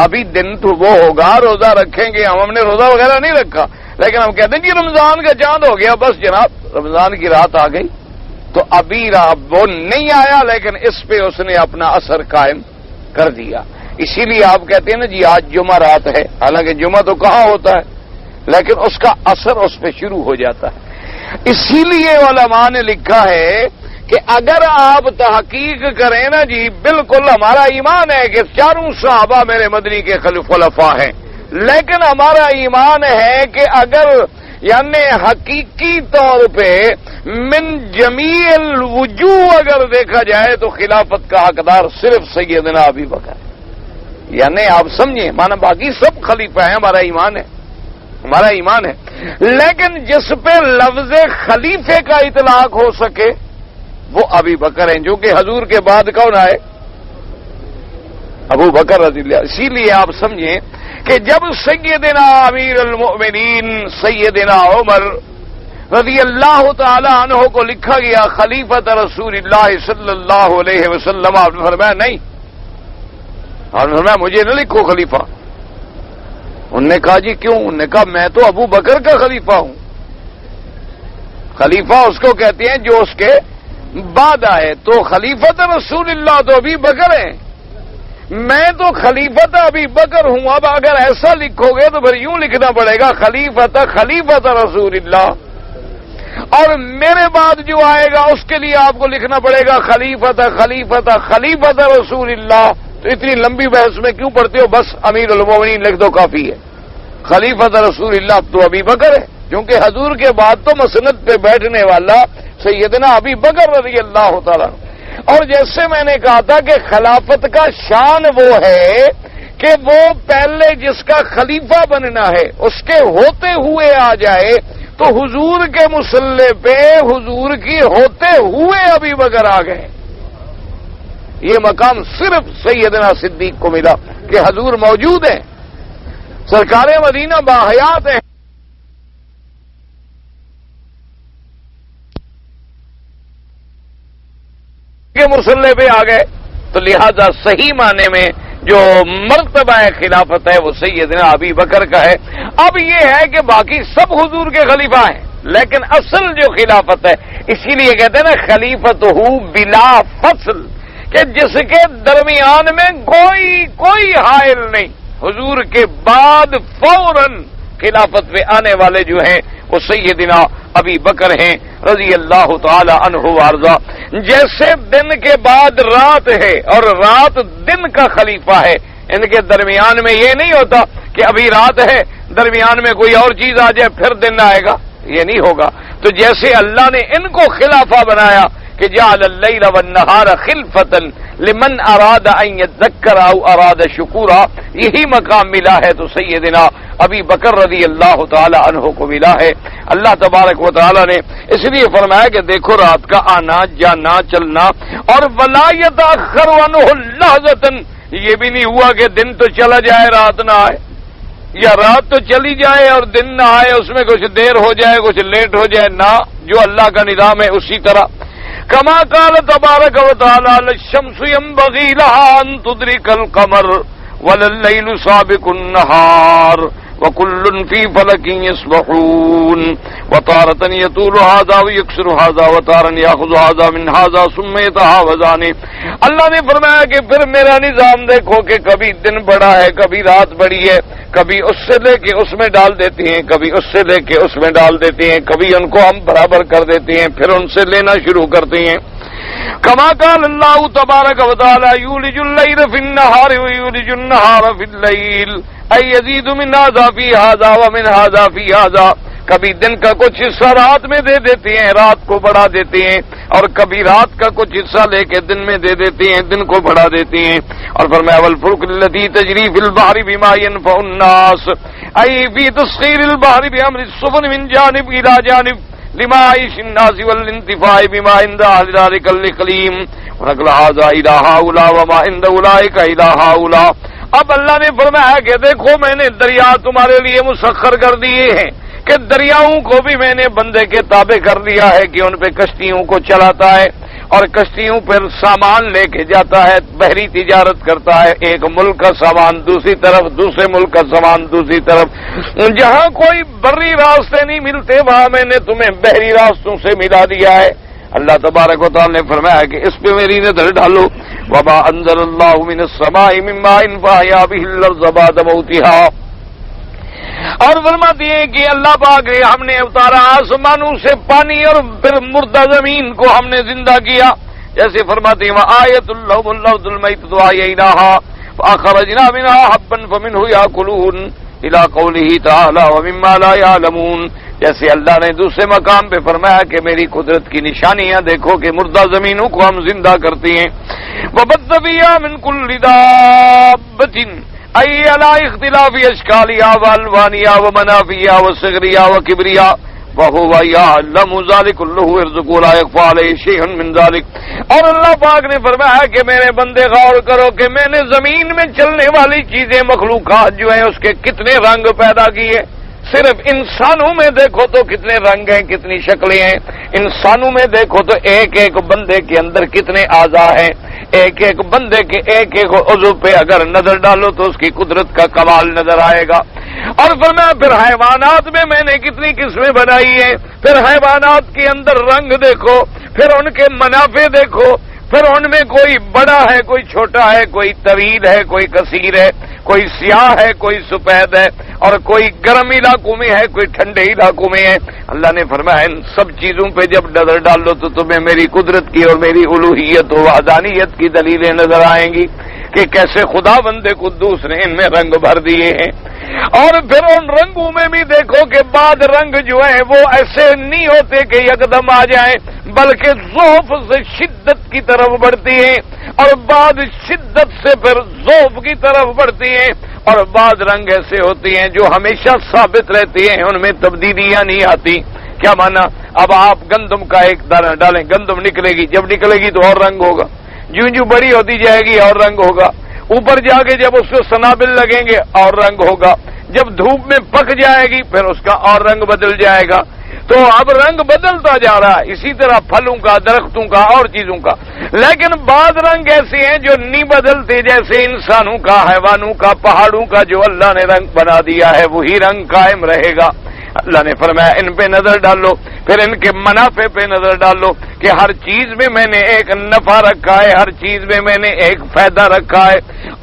ابھی دن تو وہ ہوگا روزہ رکھیں گے، ہم نے روزہ وغیرہ نہیں رکھا، لیکن ہم کہتے ہیں کہ رمضان کا چاند ہو گیا، بس جناب رمضان کی رات آ گئی، تو ابھی وہ نہیں آیا لیکن اس پہ اس نے اپنا اثر قائم کر دیا۔ اسی لیے آپ کہتے ہیں نا جی آج جمعہ رات ہے، حالانکہ جمعہ تو کہاں ہوتا ہے، لیکن اس کا اثر اس پہ شروع ہو جاتا ہے۔ اسی لیے علماء نے لکھا ہے کہ اگر آپ تحقیق کریں نا جی، بالکل ہمارا ایمان ہے کہ چاروں صحابہ میرے مدنی کے خلفاء ہیں، لیکن ہمارا ایمان ہے کہ اگر یعنی حقیقی طور پہ من جمیع الوجوہ اگر دیکھا جائے تو خلافت کا حقدار صرف سیدنا ابی بکر ہے. یعنی آپ سمجھیں، مانا باقی سب خلیفہ ہیں، ہمارا ایمان ہے، لیکن جس پہ لفظ خلیفے کا اطلاق ہو سکے وہ ابی بکر ہیں، جو کہ حضور کے بعد کون آئے؟ ابو بکر رضی اللہ. اسی لیے آپ سمجھیں کہ جب سیدنا امیر المؤمنین سیدنا عمر رضی اللہ تعالی عنہ کو لکھا گیا خلیفۃ رسول اللہ صلی اللہ علیہ وسلم، آپ نے فرمایا نہیں، آپ نے فرمایا مجھے نہ لکھو خلیفہ. انہوں نے کہا جی کیوں؟ انہوں نے کہا میں تو ابو بکر کا خلیفہ ہوں. خلیفہ اس کو کہتے ہیں جو اس کے بعد آئے، تو خلیفۃ رسول اللہ تو ابی بکر ہیں، میں تو خلیفۃ ابی بکر ہوں. اب اگر ایسا لکھو گے تو پھر یوں لکھنا پڑے گا خلیفۃ رسول اللہ، اور میرے بعد جو آئے گا اس کے لیے آپ کو لکھنا پڑے گا خلیفۃ رسول اللہ. تو اتنی لمبی بحث میں کیوں پڑھتے ہو؟ بس امیر المومنین لکھ دو کافی ہے. خلیفۃ رسول اللہ تو ابی بکر ہے، کیونکہ حضور کے بعد تو مسند پہ بیٹھنے والا سیدنا ابی بکر رضی اللہ تعالیٰ. اور جیسے میں نے کہا تھا کہ خلافت کا شان وہ ہے کہ وہ پہلے جس کا خلیفہ بننا ہے اس کے ہوتے ہوئے آ جائے، تو حضور کے مصلی پہ حضور کی ہوتے ہوئے ابی بکر آ گئے. یہ مقام صرف سیدنا صدیق کو ملا کہ حضور موجود ہیں، سرکار مدینہ باحیات ہیں، کے مصلی پہ آ گئے. تو لہذا صحیح معنی میں جو مرتبہ خلافت ہے وہ سیدنا ابی بکر کا ہے. اب یہ ہے کہ باقی سب حضور کے خلیفہ ہیں، لیکن اصل جو خلافت ہے، اسی لیے کہتے ہیں نا خلیفت ہو بلا فصل، کہ جس کے درمیان میں کوئی حائل نہیں. حضور کے بعد فوراً خلافت پہ آنے والے جو ہیں وہ سیدنا ابی بکر ہیں رضی اللہ تعالی عنہ وارضا. جیسے دن کے بعد رات ہے اور رات دن کا خلیفہ ہے، ان کے درمیان میں یہ نہیں ہوتا کہ ابھی رات ہے درمیان میں کوئی اور چیز آ جائے پھر دن آئے گا، یہ نہیں ہوگا. تو جیسے اللہ نے ان کو خلافہ بنایا کہ جعل اللیل والنہار خلفۃ لمن اراد ان یذکر او اراد شکورا، یہی مقام ملا ہے تو سیدنا ابی بکر رضی اللہ تعالی عنہ کو ملا ہے. اللہ تبارک و تعالی نے اس لیے فرمایا کہ دیکھو رات کا آنا جانا چلنا، اور ولا یتأخر عنہ لحظۃ، یہ بھی نہیں ہوا کہ دن تو چلا جائے رات نہ آئے، یا رات تو چلی جائے اور دن نہ آئے، اس میں کچھ دیر ہو جائے کچھ لیٹ ہو جائے، نہ، جو اللہ کا نظام ہے اسی طرح. کما قال تبارک و تعالی الشمس ينبغي لها ان تدرك القمر ولا الليل سابق النهار وكل في فلك يسبحون وتارة يطول هذا ويكسر هذا وتارة يأخذ هذا من هذا ثم يتهاوزان. اللہ نے فرمایا کہ پھر میرا نظام دیکھو کہ کبھی دن بڑا ہے کبھی رات بڑی ہے، کبھی اس سے لے کے اس میں ڈال دیتے ہیں کبھی اس سے لے کے اس میں ڈال دیتے ہیں، کبھی ان کو ہم برابر کر دیتے ہیں پھر ان سے لینا شروع کرتے ہیں. کما قال اللہ تبارک و تعالی یولج اللیل فی النہار ویولج النہار فی اللیل ای یزید من ھذا فی ھذا ومن ھذا فی ھذا. کبھی دن کا کچھ حصہ رات میں دے دیتے ہیں، رات کو بڑھا دیتے ہیں، اور کبھی رات کا کچھ حصہ لے کے دن میں دے دیتے ہیں، دن کو بڑھا دیتے ہیں. اور فرمایا والفلک التی تجری فی البحر بما ينفع الناس ای فی تسخیر البحر بامر السفن من جانب الى جانب لمعائش الناس والانتفاع بما عند اهل ذلك الاقلیم ونقل هذا الى هؤلاء وما عند اولئک الى هؤلاء. اب اللہ نے فرمایا کہ دیکھو میں نے دریا تمہارے لیے مسخر کر دیے ہیں، کہ دریاؤں کو بھی میں نے بندے کے تابع کر دیا ہے کہ ان پہ کشتیوں کو چلاتا ہے اور کشتیوں پر سامان لے کے جاتا ہے، بحری تجارت کرتا ہے، ایک ملک کا سامان دوسری طرف، دوسرے ملک کا سامان دوسری طرف. جہاں کوئی بری راستے نہیں ملتے وہاں میں نے تمہیں بحری راستوں سے ملا دیا ہے. اللہ تبارک و تعالی نے فرمایا کہ اس پہ میری نظر ڈالو. وما انزل اللہ من السماء من ماء فاحیا به الارض بعد موتها. اور فرماتی ہے کہ اللہ پاک ہم نے اتارا آسمانوں سے پانی اور پھر مردہ زمین کو ہم نے زندہ کیا. جیسے فرماتی ہیں آیت الارض المیتۃ احییناها فاخرجنا منها حبا فمنه یاکلون. الی قولہ تعالی ومما لا یعلمون، جیسے اللہ نے دوسرے مقام پہ فرمایا کہ میری قدرت کی نشانیاں دیکھو کہ مردہ زمینوں کو ہم زندہ کرتی ہیں. وبث فیہا من کل دابۃ ای علی اختلاف اشکالہا والوانہا ومنافعہا وصغرہا وکبرہا وَهُوَ يَعْلَمُ ذَلِكَ كُلُّهُ يَرْزُقُ لَا يَخْفَى عَلَيْهِ شَيْءٌ مِّن ذَلِكَ. اور اللہ پاک نے فرمایا کہ میرے بندے غور کرو کہ میں نے زمین میں چلنے والی چیزیں مخلوقات جو ہیں اس کے کتنے رنگ پیدا کیے. صرف انسانوں میں دیکھو تو کتنے رنگ ہیں، کتنی شکلیں ہیں. انسانوں میں دیکھو تو ایک ایک بندے کے اندر کتنے اعضاء ہیں. ایک ایک بندے کے ایک ایک عضو پہ اگر نظر ڈالو تو اس کی قدرت کا کمال نظر آئے گا. اور فرمایا پھر حیوانات میں نے کتنی قسمیں بنائی ہیں. پھر حیوانات کے اندر رنگ دیکھو، پھر ان کے منافع دیکھو، پھر ان میں کوئی بڑا ہے، کوئی چھوٹا ہے، کوئی طویل ہے، کوئی قصیر ہے، کوئی سیاہ ہے، کوئی سفید ہے، اور کوئی گرم علاقوں میں ہے، کوئی ٹھنڈے علاقوں میں ہے. اللہ نے فرمایا ان سب چیزوں پہ جب نظر ڈال لو تو تمہیں میری قدرت کی اور میری الوہیت و وحدانیت کی دلیلیں نظر آئیں گی کہ کیسے خدا بندے قدوس نے ان میں رنگ بھر دیے ہیں. اور پھر ان رنگوں میں بھی دیکھو کہ بعض رنگ جو ہیں وہ ایسے نہیں ہوتے کہ یکدم آ جائیں، بلکہ ذوف سے شدت کی طرف بڑھتی ہیں، اور بعض شدت سے پھر ذوف کی طرف بڑھتی ہیں، اور بعض رنگ ایسے ہوتی ہیں جو ہمیشہ ثابت رہتی ہیں، ان میں تبدیلیاں نہیں آتی. کیا مانا؟ اب آپ گندم کا ایک دانہ ڈالیں، گندم نکلے گی، جب نکلے گی تو اور رنگ ہوگا، جو بڑی ہوتی جائے گی اور رنگ ہوگا، اوپر جا کے جب اس کو سنابل لگیں گے اور رنگ ہوگا، جب دھوپ میں پک جائے گی پھر اس کا اور رنگ بدل جائے گا. تو اب رنگ بدلتا جا رہا ہے، اسی طرح پھلوں کا، درختوں کا اور چیزوں کا. لیکن بعض رنگ ایسے ہیں جو نہیں بدلتے، جیسے انسانوں کا، حیوانوں کا، پہاڑوں کا جو اللہ نے رنگ بنا دیا ہے وہی رنگ قائم رہے گا. اللہ نے فرمایا ان پہ نظر ڈالو، پھر ان کے منافع پہ نظر ڈالو کہ ہر چیز میں میں نے ایک نفع رکھا ہے، ہر چیز میں میں نے ایک فائدہ رکھا ہے،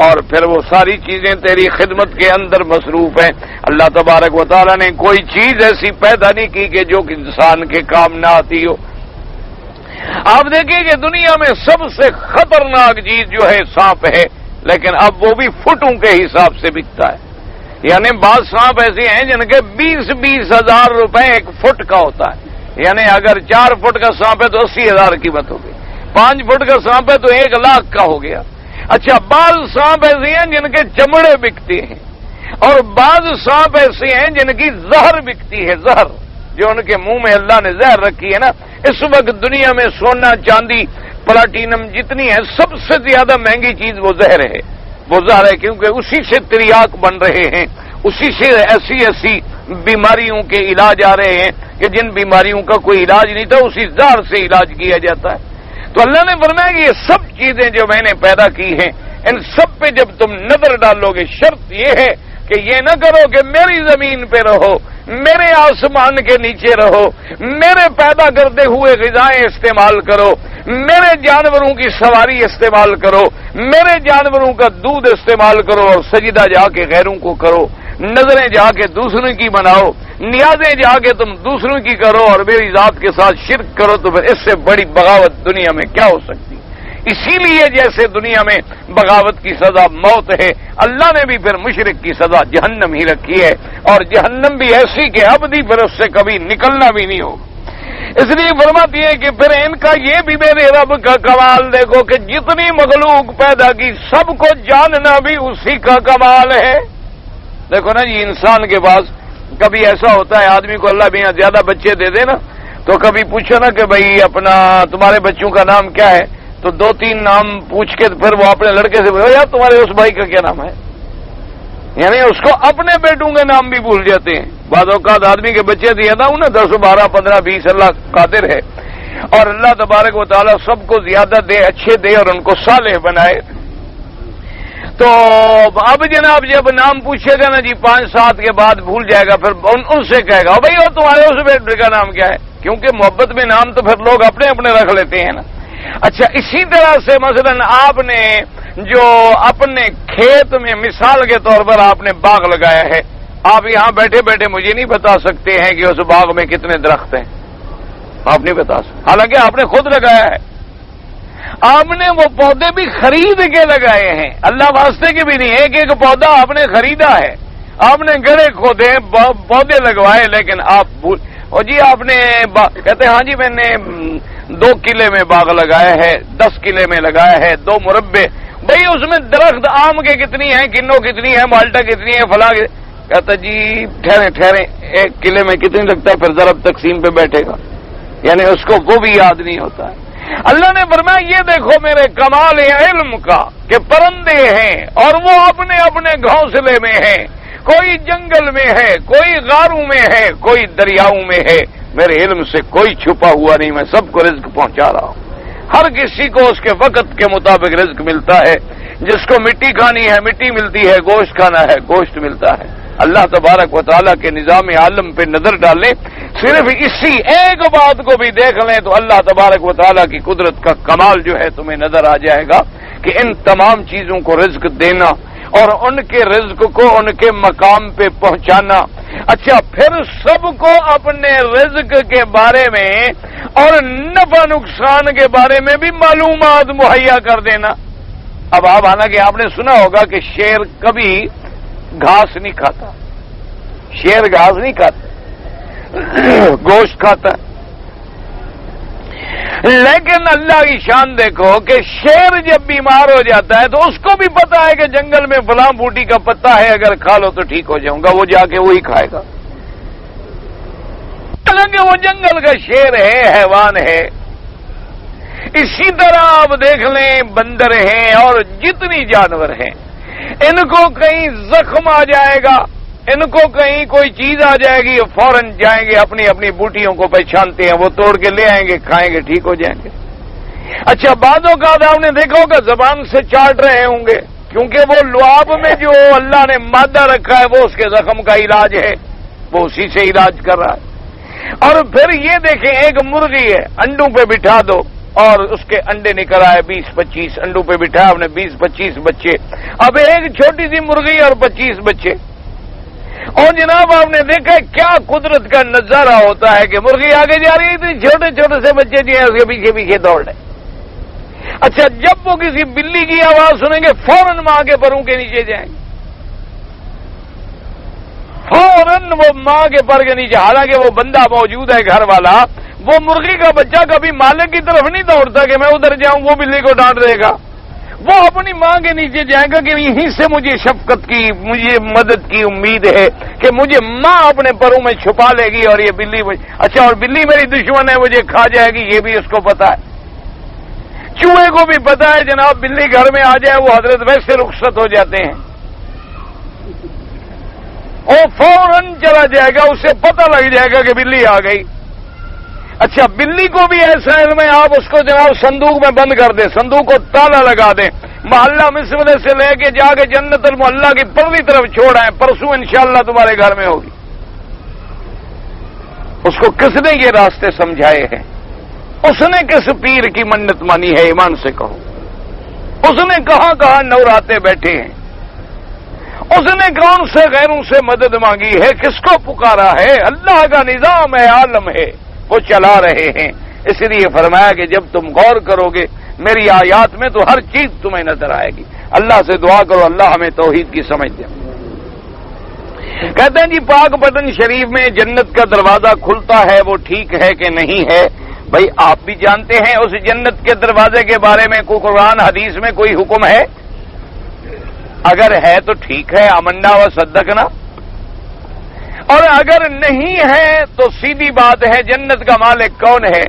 اور پھر وہ ساری چیزیں تیری خدمت کے اندر مصروف ہیں. اللہ تبارک و تعالیٰ نے کوئی چیز ایسی پیدا نہیں کی کہ جو انسان کے کام نہ آتی ہو. آپ دیکھیں کہ دنیا میں سب سے خطرناک چیز جو ہے سانپ ہے، لیکن اب وہ بھی فٹوں کے حساب سے بکتا ہے. یعنی بعض سانپ ایسے ہیں جن کے 20-20 ہزار روپے ایک فٹ کا ہوتا ہے. یعنی اگر 4 فٹ کا سانپ ہے تو 80,000 قیمت ہوگی، 5 فٹ کا سانپ ہے تو 1 لاکھ کا ہو گیا. اچھا، بعض سانپ ایسے ہیں جن کے چمڑے بکتے ہیں، اور بعض سانپ ایسے ہیں جن کی زہر بکتی ہے، زہر جو ان کے منہ میں اللہ نے زہر رکھی ہے نا. اس وقت دنیا میں سونا، چاندی، پلاٹینم جتنی ہے سب سے زیادہ مہنگی چیز وہ زہر ہے. وہ زہر ہے کیونکہ اسی سے تریاک بن رہے ہیں، اسی سے ایسی بیماریوں کے علاج آ رہے ہیں کہ جن بیماریوں کا کوئی علاج نہیں تھا اسی زہر سے علاج کیا جاتا ہے. تو اللہ نے فرمایا کہ یہ سب چیزیں جو میں نے پیدا کی ہیں ان سب پہ جب تم نظر ڈالو گے، شرط یہ ہے کہ یہ نہ کرو کہ میری زمین پہ رہو، میرے آسمان کے نیچے رہو، میرے پیدا کرتے ہوئے غذائیں استعمال کرو، میرے جانوروں کی سواری استعمال کرو، میرے جانوروں کا دودھ استعمال کرو، اور سجدہ جا کے غیروں کو کرو، نظریں جا کے دوسروں کی بناؤ، نیازیں جا کے تم دوسروں کی کرو، اور میری ذات کے ساتھ شرک کرو، تو پھر اس سے بڑی بغاوت دنیا میں کیا ہو سکتی. اسی لیے جیسے دنیا میں بغاوت کی سزا موت ہے، اللہ نے بھی پھر مشرک کی سزا جہنم ہی رکھی ہے، اور جہنم بھی ایسی کہ ابدی پھر اس سے کبھی نکلنا بھی نہیں ہوگا. اس لیے فرماتی ہے کہ پھر ان کا یہ بھی میرے رب کا کمال دیکھو کہ جتنی مخلوق پیدا کی سب کو جاننا بھی اسی کا کمال ہے. دیکھو نا جی، انسان کے پاس کبھی ایسا ہوتا ہے آدمی کو اللہ بھی زیادہ بچے دے دے نا، تو کبھی پوچھو نا کہ بھائی اپنا تمہارے بچوں کا نام کیا ہے، تو 2-3 نام پوچھ کے پھر وہ اپنے لڑکے سے بولے یار تمہارے اس بھائی کا کیا نام ہے. یعنی اس کو اپنے بیٹوں کے نام بھی بھول جاتے ہیں. بعض اوقات آدمی کے بچے دیا تھا انہیں 10, 12, 15, 20 اللہ قادر ہے، اور اللہ تبارک و تعالیٰ سب کو زیادہ دے، اچھے دے، اور ان کو صالح بنائے. تو اب جناب جب نام پوچھے گا نا جی 5-7 کے بعد بھول جائے گا، پھر ان سے کہے گا بھائی اور تمہارے اس بیٹے کا نام کیا ہے، کیونکہ محبت میں نام تو پھر لوگ اپنے اپنے رکھ لیتے ہیں نا. اچھا، اسی طرح سے مثلا آپ نے جو اپنے کھیت میں مثال کے طور پر آپ نے باغ لگایا ہے، آپ یہاں بیٹھے بیٹھے مجھے نہیں بتا سکتے ہیں کہ اس باغ میں کتنے درخت ہیں، آپ نہیں بتا سکتے، حالانکہ آپ نے خود لگایا ہے. آپ نے وہ پودے بھی خرید کے لگائے ہیں، اللہ واسطے کے بھی نہیں. ایک ایک پودا آپ نے خریدا ہے، آپ نے گڑھے کھودے پودے لگوائے لیکن آپ بھول، اور جی آپ نے کہتے ہیں ہاں جی میں نے 2 کلے میں باغ لگایا ہے، 10 کلے میں لگایا ہے 2 مربع، بھئی اس میں درخت آم کے کتنی ہیں، کنو کتنی ہے، مالٹا کتنی ہے، فلاں کہتا جی ٹھہرے 1 کلے میں کتنی لگتا ہے، پھر ضرب تقسیم پہ بیٹھے گا، یعنی اس کو وہ بھی یاد نہیں ہوتا ہے۔ اللہ نے فرمایا یہ دیکھو میرے کمال علم کا کہ پرندے ہیں اور وہ اپنے اپنے گھونسلے میں ہیں، کوئی جنگل میں ہے، کوئی غاروں میں ہے، کوئی دریاؤں میں ہے، میرے علم سے کوئی چھپا ہوا نہیں، میں سب کو رزق پہنچا رہا ہوں۔ ہر کسی کو اس کے وقت کے مطابق رزق ملتا ہے، جس کو مٹی کھانی ہے مٹی ملتی ہے، گوشت کھانا ہے گوشت ملتا ہے۔ اللہ تبارک و تعالیٰ کے نظام عالم پہ نظر ڈالیں، صرف اسی ایک بات کو بھی دیکھ لیں تو اللہ تبارک و تعالیٰ کی قدرت کا کمال جو ہے تمہیں نظر آ جائے گا کہ ان تمام چیزوں کو رزق دینا اور ان کے رزق کو ان کے مقام پہ پہنچانا، اچھا پھر سب کو اپنے رزق کے بارے میں اور نفع نقصان کے بارے میں بھی معلومات مہیا کر دینا۔ اب آپ حالانکہ آپ نے سنا ہوگا کہ شیر کبھی گھاس نہیں کھاتا، شیر گھاس نہیں کھاتا، گوشت کھاتا ہے، لیکن اللہ کی شان دیکھو کہ شیر جب بیمار ہو جاتا ہے تو اس کو بھی پتا ہے کہ جنگل میں فلاں بوٹی کا پتا ہے، اگر کھا لو تو ٹھیک ہو جاؤں گا، وہ جا کے وہی کھائے گا، حالانکہ وہ جنگل کا شیر ہے، حیوان ہے۔ اسی طرح آپ دیکھ لیں بندر ہیں اور جتنی جانور ہیں، ان کو کہیں زخم آ جائے گا، ان کو کہیں کوئی چیز آ جائے گی، فوراً جائیں گے اپنی اپنی بوٹیوں کو پہچانتے ہیں، وہ توڑ کے لے آئیں گے، کھائیں گے، ٹھیک ہو جائیں گے۔ اچھا بعضوں کا آپ نے دیکھا ہوگا زبان سے چاٹ رہے ہوں گے، کیونکہ وہ لعاب میں جو اللہ نے مادہ رکھا ہے وہ اس کے زخم کا علاج ہے، وہ اسی سے علاج کر رہا ہے۔ اور پھر یہ دیکھیں ایک مرغی ہے، انڈوں پہ بٹھا دو اور اس کے انڈے نکل آئے 20-25 انڈوں پہ بٹھا آپ نے 20-25 بچے، اب ایک چھوٹی سی مرغی اور 25 بچے، اور جناب آپ نے دیکھا کیا قدرت کا نظارہ ہوتا ہے کہ مرغی آگے جا رہی تھی، چھوٹے چھوٹے سے بچے جو ہیں اس کے پیچھے پیچھے دوڑ رہے۔ اچھا جب وہ کسی بلی کی آواز سنیں گے فوراً ماں کے پروں کے نیچے جائیں گے، فوراً وہ ماں کے پر کے نیچے، حالانکہ وہ بندہ موجود ہے گھر والا، وہ مرغی کا بچہ کبھی مالک کی طرف نہیں دوڑتا کہ میں ادھر جاؤں، وہ بلی کو ڈانٹ دے گا، وہ اپنی ماں کے نیچے جائے گا کہ یہیں سے مجھے شفقت کی، مجھے مدد کی امید ہے کہ مجھے ماں اپنے پروں میں چھپا لے گی اور یہ بلی اچھا اور بلی میری دشمن ہے، مجھے کھا جائے گی، یہ بھی اس کو پتا ہے۔ چوہے کو بھی پتا ہے جناب بلی گھر میں آ جائے وہ حضرت ویسے رخصت ہو جاتے ہیں، اور فوراً چلا جائے گا، اسے پتہ لگ جائے گا کہ بلی آ گئی۔ اچھا بلی کو بھی ایسا علم ہے، آپ اس کو جناب صندوق میں بند کر دیں، صندوق کو تالا لگا دیں، محلہ مسودے سے لے کے جا کے جنت المحلہ کی پرلی طرف چھوڑ آئیں، پرسوں انشاءاللہ تمہارے گھر میں ہوگی۔ اس کو کس نے یہ راستے سمجھائے ہیں؟ اس نے کس پیر کی منت مانی ہے؟ ایمان سے کہو، اس نے کہاں کہاں نوراتے بیٹھے ہیں؟ اس نے کون سے غیروں سے مدد مانگی ہے؟ کس کو پکارا ہے؟ اللہ کا نظام ہے، عالم ہے، وہ چلا رہے ہیں۔ اس لیے فرمایا کہ جب تم غور کرو گے میری آیات میں تو ہر چیز تمہیں نظر آئے گی۔ اللہ سے دعا کرو اللہ ہمیں توحید کی سمجھ دے۔ کہتے ہیں جی پاک بدن شریف میں جنت کا دروازہ کھلتا ہے، وہ ٹھیک ہے کہ نہیں ہے؟ بھائی آپ بھی جانتے ہیں اس جنت کے دروازے کے بارے میں کوئی قرآن حدیث میں کوئی حکم ہے؟ اگر ہے تو ٹھیک ہے، آمنا و صدقنا، اور اگر نہیں ہے تو سیدھی بات ہے جنت کا مالک کون ہے؟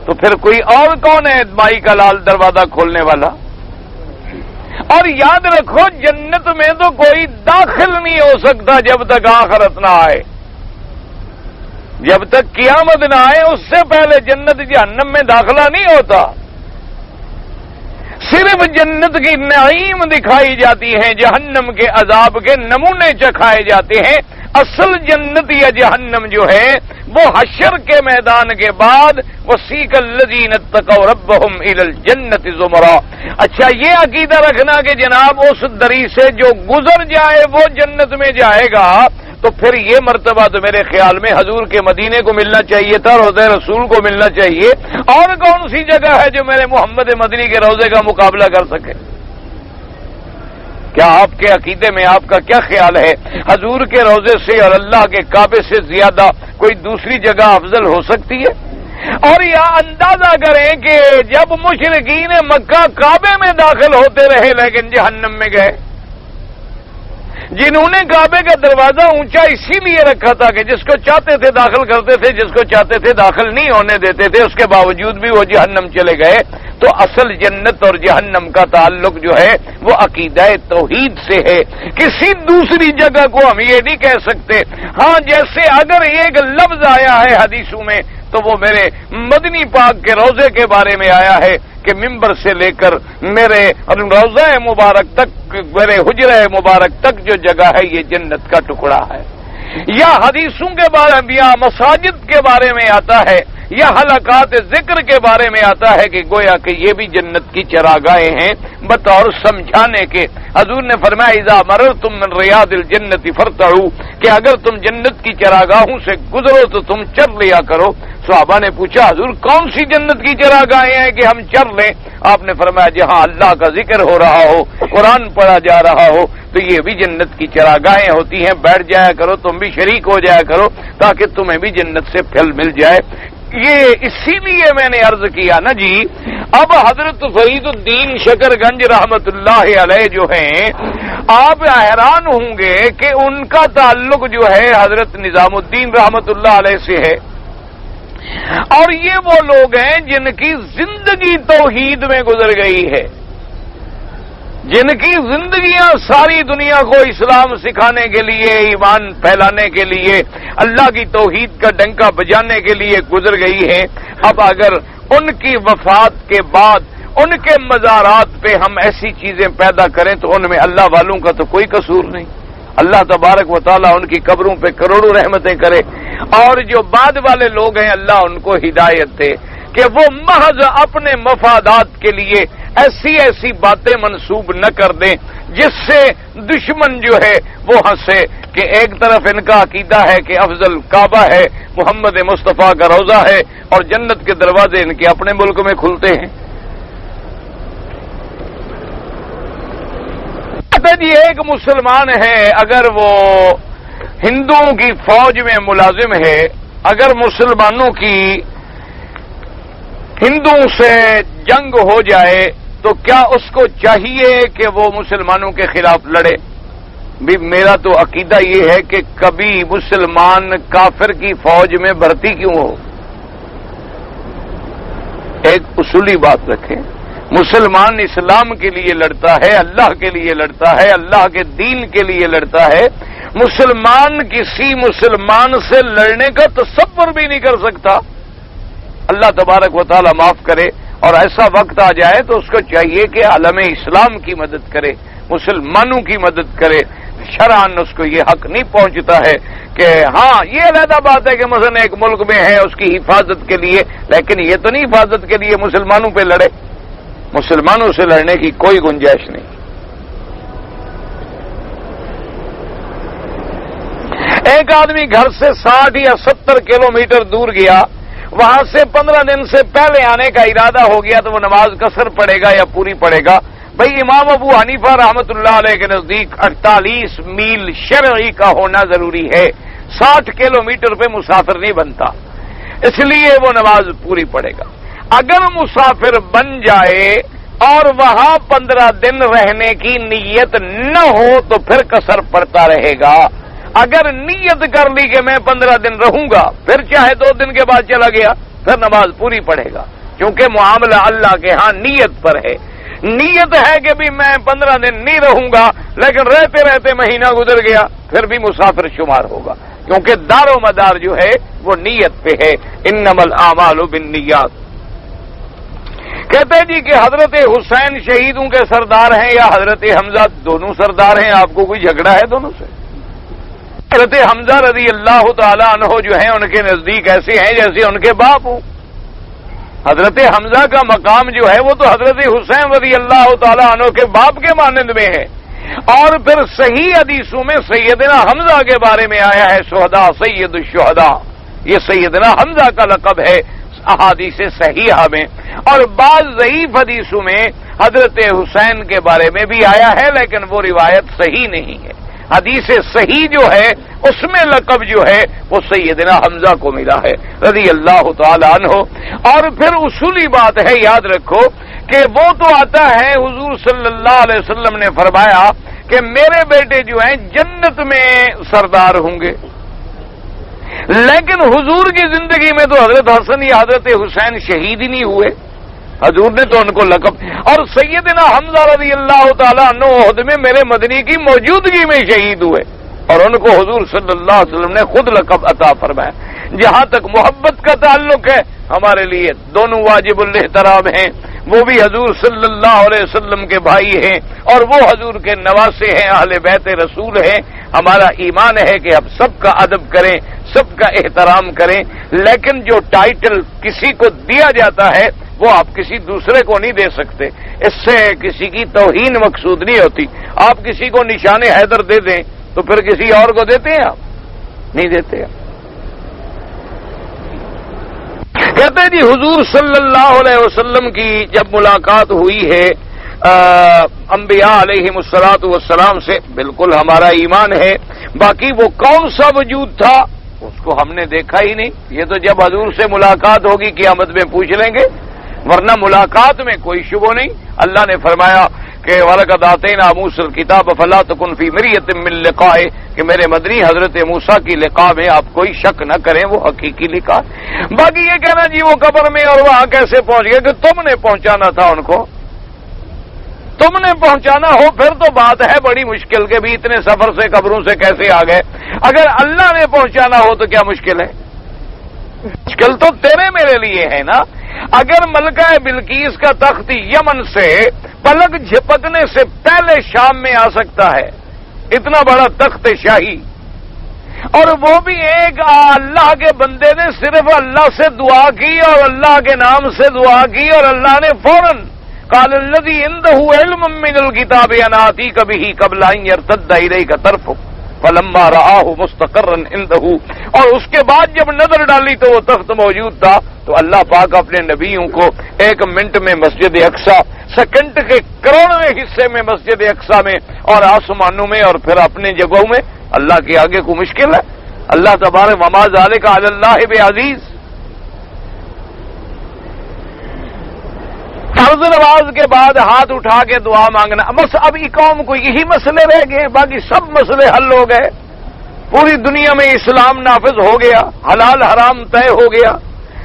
تو پھر کوئی اور کون ہے مائی کا لال دروازہ کھولنے والا؟ اور یاد رکھو جنت میں تو کوئی داخل نہیں ہو سکتا جب تک آخرت نہ آئے، جب تک قیامت نہ آئے اس سے پہلے جنت جہنم میں داخلہ نہیں ہوتا۔ صرف جنت کی نعیم دکھائی جاتی ہیں، جہنم کے عذاب کے نمونے چکھائے جاتے ہیں۔ اصل جنت یا جہنم جو ہے وہ حشر کے میدان کے بعد وسیق الذین اتقوا ربهم الی الجنۃ زمرا۔ اچھا یہ عقیدہ رکھنا کہ جناب اس دری سے جو گزر جائے وہ جنت میں جائے گا، تو پھر یہ مرتبہ تو میرے خیال میں حضور کے مدینے کو ملنا چاہیے تھا، روضہ رسول کو ملنا چاہیے، اور کون سی جگہ ہے جو میرے محمد مدنی کے روضے کا مقابلہ کر سکے؟ کیا آپ کے عقیدے میں آپ کا کیا خیال ہے؟ حضور کے روضے سے اور اللہ کے کعبے سے زیادہ کوئی دوسری جگہ افضل ہو سکتی ہے؟ اور یا اندازہ کریں کہ جب مشرکین مکہ کعبے میں داخل ہوتے رہے لیکن جہنم میں گئے، جنہوں نے کعبے کا دروازہ اونچا اسی لیے رکھا تھا کہ جس کو چاہتے تھے داخل کرتے تھے، جس کو چاہتے تھے داخل نہیں ہونے دیتے تھے، اس کے باوجود بھی وہ جہنم چلے گئے۔ تو اصل جنت اور جہنم کا تعلق جو ہے وہ عقیدہ توحید سے ہے، کسی دوسری جگہ کو ہم یہ نہیں کہہ سکتے۔ ہاں جیسے اگر ایک لفظ آیا ہے حدیثوں میں تو وہ میرے مدنی پاک کے روضے کے بارے میں آیا ہے کہ منبر سے لے کر میرے روضہ مبارک تک، میرے حجرہ مبارک تک جو جگہ ہے یہ جنت کا ٹکڑا ہے۔ یا حدیثوں کے بارے میں یا مساجد کے بارے میں آتا ہے یا حلقات ذکر کے بارے میں آتا ہے کہ گویا کہ یہ بھی جنت کی چراگاہیں ہیں بطور سمجھانے کے۔ حضور نے فرمایا اذا مررتم من ریاض الجنت فرتعوا، کہ اگر تم جنت کی چراگاہوں سے گزرو تو تم چر لیا کرو۔ صحابہ نے پوچھا حضور کون سی جنت کی چراگاہیں ہیں کہ ہم چر لیں؟ آپ نے فرمایا جہاں اللہ کا ذکر ہو رہا ہو، قرآن پڑھا جا رہا ہو تو یہ بھی جنت کی چراگاہیں ہوتی ہیں، بیٹھ جایا کرو، تم بھی شریک ہو جایا کرو تاکہ تمہیں بھی جنت سے پھل مل جائے۔ یہ اسی لیے میں نے عرض کیا نا جی۔ اب حضرت فرید الدین شکر گنج رحمت اللہ علیہ جو ہیں، آپ حیران ہوں گے کہ ان کا تعلق جو ہے حضرت نظام الدین رحمت اللہ علیہ سے ہے، اور یہ وہ لوگ ہیں جن کی زندگی توحید میں گزر گئی ہے، جن کی زندگیاں ساری دنیا کو اسلام سکھانے کے لیے، ایمان پھیلانے کے لیے، اللہ کی توحید کا ڈنکا بجانے کے لیے گزر گئی ہے۔ اب اگر ان کی وفات کے بعد ان کے مزارات پہ ہم ایسی چیزیں پیدا کریں تو ان میں اللہ والوں کا تو کوئی قصور نہیں۔ اللہ تبارک و تعالیٰ ان کی قبروں پہ کروڑوں رحمتیں کرے، اور جو بعد والے لوگ ہیں اللہ ان کو ہدایت دے کہ وہ محض اپنے مفادات کے لیے ایسی ایسی باتیں منسوب نہ کر دیں جس سے دشمن جو ہے وہ ہنسے کہ ایک طرف ان کا عقیدہ ہے کہ افضل کعبہ ہے، محمد مصطفیٰ کا روضہ ہے، اور جنت کے دروازے ان کے اپنے ملک میں کھلتے ہیں۔ جی ایک مسلمان ہے اگر وہ ہندوؤں کی فوج میں ملازم ہے، اگر مسلمانوں کی ہندوؤں سے جنگ ہو جائے تو کیا اس کو چاہیے کہ وہ مسلمانوں کے خلاف لڑے؟ بھی میرا تو عقیدہ یہ ہے کہ کبھی مسلمان کافر کی فوج میں بھرتی کیوں ہو؟ ایک اصولی بات رکھیں، مسلمان اسلام کے لیے لڑتا ہے، اللہ کے لیے لڑتا ہے، اللہ کے دین کے لیے لڑتا ہے۔ مسلمان کسی مسلمان سے لڑنے کا تصور بھی نہیں کر سکتا۔ اللہ تبارک و تعالیٰ معاف کرے، اور ایسا وقت آ جائے تو اس کو چاہیے کہ عالم اسلام کی مدد کرے، مسلمانوں کی مدد کرے۔ شرعاً اس کو یہ حق نہیں پہنچتا ہے کہ ہاں یہ علیحدہ بات ہے کہ مثلا ایک ملک میں ہے اس کی حفاظت کے لیے، لیکن یہ تو نہیں حفاظت کے لیے مسلمانوں پہ لڑے۔ مسلمانوں سے لڑنے کی کوئی گنجائش نہیں۔ ایک آدمی گھر سے 60 یا 70 کلومیٹر دور گیا، وہاں سے 15 دن سے پہلے آنے کا ارادہ ہو گیا تو وہ نماز قصر پڑھے گا یا پوری پڑھے گا؟ بھائی امام ابو حنیفہ رحمت اللہ علیہ کے نزدیک 48 میل شرعی کا ہونا ضروری ہے، 60 کلومیٹر پہ مسافر نہیں بنتا، اس لیے وہ نماز پوری پڑھے گا۔ اگر مسافر بن جائے اور وہاں 15 دن رہنے کی نیت نہ ہو تو پھر قصر پڑتا رہے گا۔ اگر نیت کر لی کہ میں 15 دن رہوں گا، پھر چاہے 2 دن کے بعد چلا گیا، پھر نماز پوری پڑھے گا، کیونکہ معاملہ اللہ کے ہاں نیت پر ہے۔ نیت ہے کہ بھی میں 15 دن نہیں رہوں گا، لیکن رہتے رہتے مہینہ گزر گیا، پھر بھی مسافر شمار ہوگا، کیونکہ دار و مدار جو ہے وہ نیت پہ ہے۔ انما الاعمال بالنیات۔ کہتے ہیں جی کہ حضرت حسین شہیدوں کے سردار ہیں یا حضرت حمزہ دونوں سردار ہیں، آپ کو کوئی جھگڑا ہے دونوں سے؟ حضرت حمزہ رضی اللہ تعالیٰ عنہ جو ہیں ان کے نزدیک ایسے ہیں جیسے ان کے باپ ہوں۔ حضرت حمزہ کا مقام جو ہے وہ تو حضرت حسین رضی اللہ تعالیٰ عنہ کے باپ کے مانند میں ہے۔ اور پھر صحیح حدیثوں میں سیدنا حمزہ کے بارے میں آیا ہے شہداء سید الشہداء، یہ سیدنا حمزہ کا لقب ہے احادیث صحیحہ میں۔ اور بعض ضعیف حدیثوں میں حضرت حسین کے بارے میں بھی آیا ہے، لیکن وہ روایت صحیح نہیں ہے۔ حدیث صحیح جو ہے اس میں لقب جو ہے وہ سیدنا حمزہ کو ملا ہے رضی اللہ تعالی عنہ۔ اور پھر اصولی بات ہے، یاد رکھو کہ وہ تو آتا ہے، حضور صلی اللہ علیہ وسلم نے فرمایا کہ میرے بیٹے جو ہیں جنت میں سردار ہوں گے، لیکن حضور کی زندگی میں تو حضرت حسن یا حضرت حسین شہید ہی نہیں ہوئے، حضور نے تو ان کو لقب۔ اور سیدنا حمزہ رضی اللہ تعالیٰ عنہ احد میں میرے مدنی کی موجودگی میں شہید ہوئے، اور ان کو حضور صلی اللہ علیہ وسلم نے خود لقب عطا فرمایا۔ جہاں تک محبت کا تعلق ہے، ہمارے لیے دونوں واجب الاحترام ہیں، وہ بھی حضور صلی اللہ علیہ وسلم کے بھائی ہیں اور وہ حضور کے نواسے ہیں، اہل بیت رسول ہیں۔ ہمارا ایمان ہے کہ اب سب کا ادب کریں، سب کا احترام کریں، لیکن جو ٹائٹل کسی کو دیا جاتا ہے وہ آپ کسی دوسرے کو نہیں دے سکتے، اس سے کسی کی توہین مقصود نہیں ہوتی۔ آپ کسی کو نشان حیدر دے دیں تو پھر کسی اور کو دیتے ہیں؟ آپ نہیں دیتے۔ کہتے ہیں جی حضور صلی اللہ علیہ وسلم کی جب ملاقات ہوئی ہے انبیاء علیہم الصلاۃ والسلام سے، بالکل ہمارا ایمان ہے، باقی وہ کون سا وجود تھا اس کو ہم نے دیکھا ہی نہیں، یہ تو جب حضور سے ملاقات ہوگی قیامت میں پوچھ لیں گے، ورنہ ملاقات میں کوئی شبہ نہیں۔ اللہ نے فرمایا کہ وَلَقَدْ آتَيْنَا مُوسَى الْكِتَابَ فَلَا تَكُنْ فِي مِرْيَةٍ مِّن لِقَائِهِ، کہ میرے مدنی حضرت موسیٰ کی لقاء میں آپ کوئی شک نہ کریں، وہ حقیقی لقاء۔ باقی یہ کہنا جی وہ قبر میں اور وہاں کیسے پہنچ گئے، کہ تم نے پہنچانا تھا ان کو، تم نے پہنچانا ہو پھر تو بات ہے بڑی مشکل کے بھی اتنے سفر سے قبروں سے کیسے آ گئے۔ اگر اللہ نے پہنچانا ہو تو کیا مشکل ہے؟ مشکل تو تیرے میرے لیے ہے نا۔ اگر ملکہ بلقیس کا تخت یمن سے پلک جھپکنے سے پہلے شام میں آ سکتا ہے، اتنا بڑا تخت شاہی، اور وہ بھی ایک اللہ کے بندے نے صرف اللہ سے دعا کی اور اللہ کے نام سے دعا کی اور اللہ نے فوراً قال الذي عنده علم من الكتاب ان آتيك به قبل ان يرتد اليك طرفك فلما رآه مستقرا عنده، اور اس کے بعد جب نظر ڈالی تو وہ تخت موجود تھا۔ تو اللہ پاک اپنے نبیوں کو 1 منٹ میں مسجد اقصی، سیکنڈ کے کروڑویں حصے میں مسجد اقصی میں اور آسمانوں میں اور پھر اپنے جگہوں میں، اللہ کے آگے کو مشکل ہے؟ اللہ تبارک وما ذلک علی اللہ بعزیز۔ فرض نماز کے بعد ہاتھ اٹھا کے دعا مانگنا، بس اب قوم کو یہی مسئلے رہ گئے، باقی سب مسئلے حل ہو گئے، پوری دنیا میں اسلام نافذ ہو گیا، حلال حرام طے ہو گیا،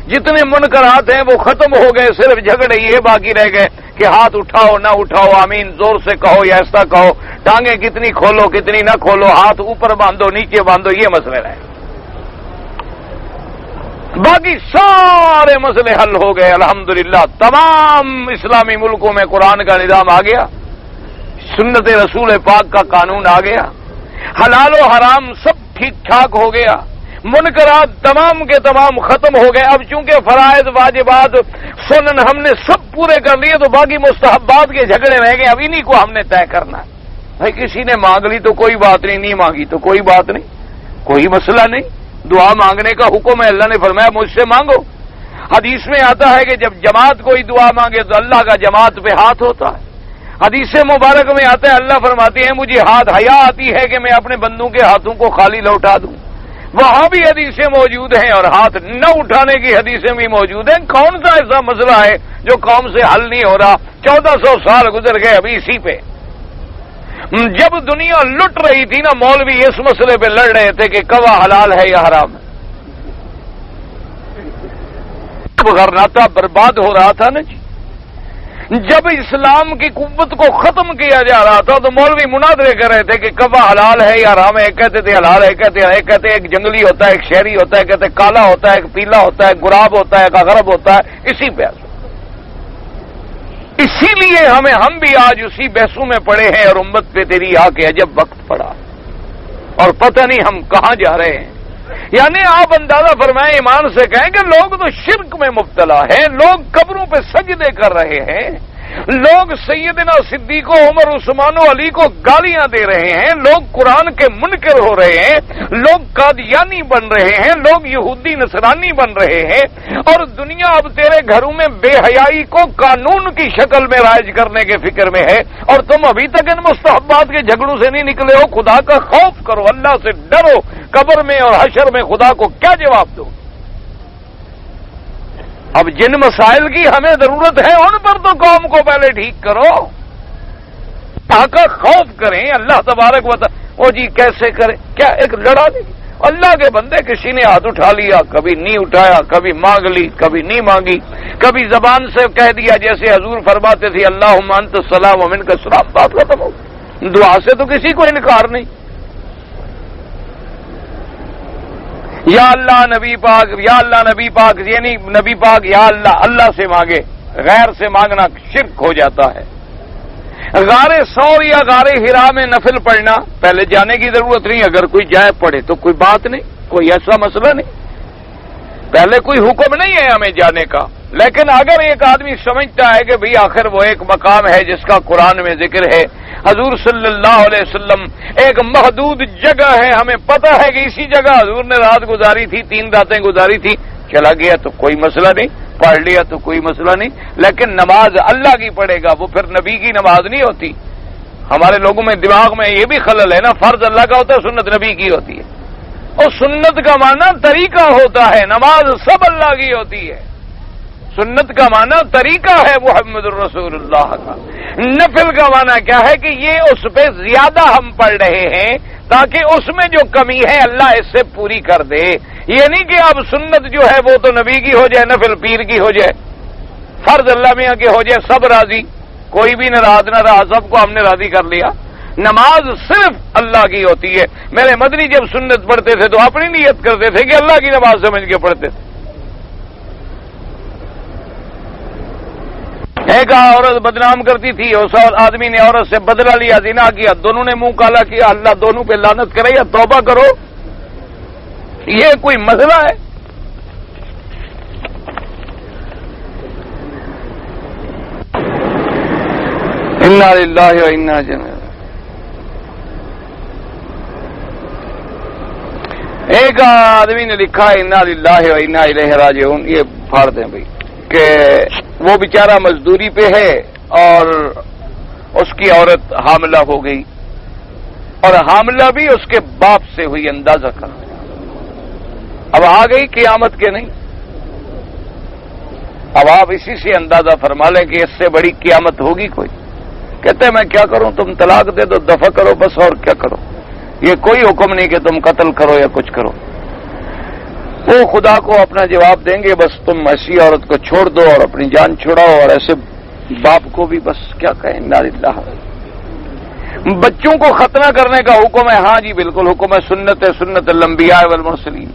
جتنے منکرات ہیں وہ ختم ہو گئے، صرف جھگڑے یہ باقی رہ گئے کہ ہاتھ اٹھاؤ نہ اٹھاؤ، آمین زور سے کہو یا ایسا کہو، ٹانگیں کتنی کھولو کتنی نہ کھولو، ہاتھ اوپر باندھو نیچے باندھو، یہ مسئلے رہے، باقی سارے مسئلے حل ہو گئے الحمدللہ۔ تمام اسلامی ملکوں میں قرآن کا نظام آ گیا، سنت رسول پاک کا قانون آ گیا، حلال و حرام سب ٹھیک ٹھاک ہو گیا، منکرات تمام کے تمام ختم ہو گئے۔ اب چونکہ فرائض واجبات سنن ہم نے سب پورے کر لیے تو باقی مستحبات کے جھگڑے رہ گئے، اب انہی کو ہم نے طے کرنا ہے۔ بھائی کسی نے مانگ لی تو کوئی بات نہیں، نہیں مانگی تو کوئی بات نہیں، کوئی مسئلہ نہیں، دعا مانگنے کا حکم ہے، اللہ نے فرمایا مجھ سے مانگو۔ حدیث میں آتا ہے کہ جب جماعت کوئی دعا مانگے تو اللہ کا جماعت پہ ہاتھ ہوتا ہے۔ حدیث مبارک میں آتا ہے اللہ فرماتے ہیں مجھے حیا آتی ہے کہ میں اپنے بندوں کے ہاتھوں کو خالی لوٹا دوں، وہاں بھی حدیثیں موجود ہیں اور ہاتھ نہ اٹھانے کی حدیثیں بھی موجود ہیں۔ کون سا ایسا مسئلہ ہے جو قوم سے حل نہیں ہو رہا؟ 1400 سال گزر گئے ابھی اسی پہ۔ جب دنیا لٹ رہی تھی نا، مولوی اس مسئلے پہ لڑ رہے تھے کہ کوا حلال ہے یا حرام ہے، غرناطہ برباد ہو رہا تھا نا جی۔ جب اسلام کی قوت کو ختم کیا جا رہا تھا تو مولوی مناظرے کر رہے تھے کہ کوا حلال ہے یا حرام ہے، ایک کہتے تھے حلال ہے، کہتے ایک جنگلی ہوتا ہے، ایک شہری ہوتا ہے، کہتے کالا ہوتا ہے، ایک پیلا ہوتا ہے، گراب ہوتا ہے، ایک اغرب ہوتا ہے، اسی پہ۔ اسی لیے ہم بھی آج اسی بحثوں میں پڑے ہیں اور امت پہ تیری آ کے عجب وقت پڑا اور پتہ نہیں ہم کہاں جا رہے ہیں۔ یعنی آپ اندازہ فرمائیں، ایمان سے کہیں کہ لوگ تو شرک میں مبتلا ہیں، لوگ قبروں پہ سجدے کر رہے ہیں، لوگ سیدنا صدیق و عمر عثمان و علی کو گالیاں دے رہے ہیں، لوگ قرآن کے منکر ہو رہے ہیں، لوگ قادیانی بن رہے ہیں، لوگ یہودی نصرانی بن رہے ہیں، اور دنیا اب تیرے گھروں میں بے حیائی کو قانون کی شکل میں رائج کرنے کے فکر میں ہے، اور تم ابھی تک ان مستحبات کے جھگڑوں سے نہیں نکلے ہو۔ خدا کا خوف کرو، اللہ سے ڈرو، قبر میں اور حشر میں خدا کو کیا جواب دو؟ اب جن مسائل کی ہمیں ضرورت ہے ان پر تو قوم کو پہلے ٹھیک کرو، کا خوف کریں اللہ تبارک و تعالی۔ وہ جی کیسے کریں؟ کیا ایک لڑا نہیں؟ اللہ کے بندے کسی نے ہاتھ اٹھا لیا، کبھی نہیں اٹھایا، کبھی مانگ لی، کبھی نہیں مانگی، کبھی زبان سے کہہ دیا جیسے حضور فرماتے تھے اللہم انت السلام و منک السلام، بات ختم ہو۔ دعا سے تو کسی کو انکار نہیں۔ یا اللہ نبی پاک، یا اللہ نبی پاک، یعنی نبی پاک یا اللہ، اللہ سے مانگے، غیر سے مانگنا شرک ہو جاتا ہے۔ غار ثور یا غار حرا میں نفل پڑھنا پہلے جانے کی ضرورت نہیں، اگر کوئی جائے پڑھے تو کوئی بات نہیں، کوئی ایسا مسئلہ نہیں، پہلے کوئی حکم نہیں ہے ہمیں جانے کا۔ لیکن اگر ایک آدمی سمجھتا ہے کہ بھئی آخر وہ ایک مقام ہے جس کا قرآن میں ذکر ہے، حضور صلی اللہ علیہ وسلم ایک محدود جگہ ہے، ہمیں پتہ ہے کہ اسی جگہ حضور نے رات گزاری تھی، 3 راتیں گزاری تھی، چلا گیا تو کوئی مسئلہ نہیں، پڑھ لیا تو کوئی مسئلہ نہیں، لیکن نماز اللہ کی پڑھے گا، وہ پھر نبی کی نماز نہیں ہوتی۔ ہمارے لوگوں میں دماغ میں یہ بھی خلل ہے نا، فرض اللہ کا ہوتا ہے، سنت نبی کی ہوتی ہے، اور سنت کا معنی طریقہ ہوتا ہے، نماز سب اللہ کی ہوتی ہے۔ سنت کا معنی طریقہ ہے محمد الرسول اللہ کا، نفل کا معنی کیا ہے کہ یہ اس پہ زیادہ ہم پڑھ رہے ہیں تاکہ اس میں جو کمی ہے اللہ اس سے پوری کر دے، یہ نہیں کہ اب سنت جو ہے وہ تو نبی کی ہو جائے، نفل پیر کی ہو جائے، فرض اللہ میاں کے ہو جائے، سب راضی، کوئی بھی ناراض نہ رہا، سب کو ہم نے راضی کر لیا۔ نماز صرف اللہ کی ہوتی ہے۔ میرے مدنی جب سنت پڑھتے تھے تو اپنی نیت کرتے تھے کہ اللہ کی نماز سمجھ کے پڑھتے تھے۔ ایک عورت بدنام کرتی تھی، اس آدمی نے عورت سے بدلہ لیا، زنا کیا، دونوں نے منہ کالا کیا، اللہ دونوں پہ لعنت کرے یا توبہ کرو، یہ کوئی مسئلہ ہے؟ انا للہ و انا الیہ۔ ایک آدمی نے لکھا ہے انا للہ و انا الیہ راجعون، یہ پھاڑ دیں بھائی، کہ وہ بیچارہ مزدوری پہ ہے اور اس کی عورت حاملہ ہو گئی، اور حاملہ بھی اس کے باپ سے ہوئی، اندازہ کر۔ اب آ گئی قیامت کے نہیں؟ اب آپ اسی سے اندازہ فرما لیں کہ اس سے بڑی قیامت ہوگی کوئی؟ کہتے ہیں میں کیا کروں، تم طلاق دے دو، دفع کرو بس، اور کیا کرو، یہ کوئی حکم نہیں کہ تم قتل کرو یا کچھ کرو۔ وہ خدا کو اپنا جواب دیں گے، بس تم ایسی عورت کو چھوڑ دو اور اپنی جان چھڑاؤ، اور ایسے باپ کو بھی بس کیا کہیں، انا للہ۔ بچوں کو ختنہ کرنے کا حکم ہے، ہاں جی بالکل حکم ہے، سنت ہے، سنت الانبیاء والمرسلین۔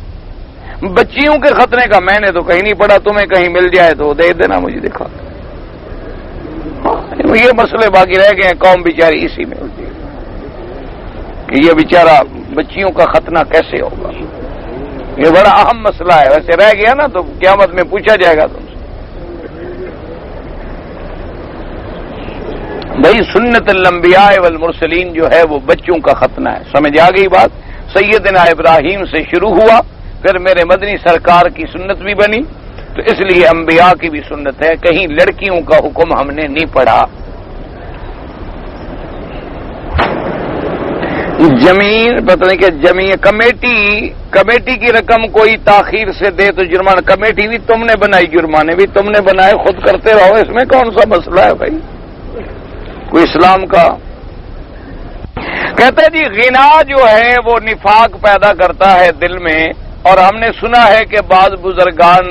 بچیوں کے ختنے کا میں نے تو کہیں نہیں پڑھا، تمہیں کہیں مل جائے تو دے دینا مجھے، دکھا۔ یہ مسئلے باقی رہ گئے ہیں، قوم بیچاری اسی میں الجھی کہ یہ بیچارہ بچیوں کا ختنہ کیسے ہوگا، یہ بڑا اہم مسئلہ ہے۔ ویسے رہ گیا نا تو قیامت میں پوچھا جائے گا تم سے۔ بھائی سنت الانبیاء والمرسلین جو ہے وہ بچوں کا ختنہ ہے، سمجھ آ گئی بات؟ سیدنا ابراہیم سے شروع ہوا، پھر میرے مدنی سرکار کی سنت بھی بنی، تو اس لیے انبیاء کی بھی سنت ہے، کہیں لڑکیوں کا حکم ہم نے نہیں پڑھا۔ زمین پتہ نہیں کہ زمین کمیٹی کی رقم کوئی تاخیر سے دے تو جرمانہ، کمیٹی بھی تم نے بنائی، جرمانے بھی تم نے بنائے، خود کرتے رہو، اس میں کون سا مسئلہ ہے بھائی؟ کوئی اسلام کا کہتا ہے جی غنا جو ہے وہ نفاق پیدا کرتا ہے دل میں، اور ہم نے سنا ہے کہ بعض بزرگان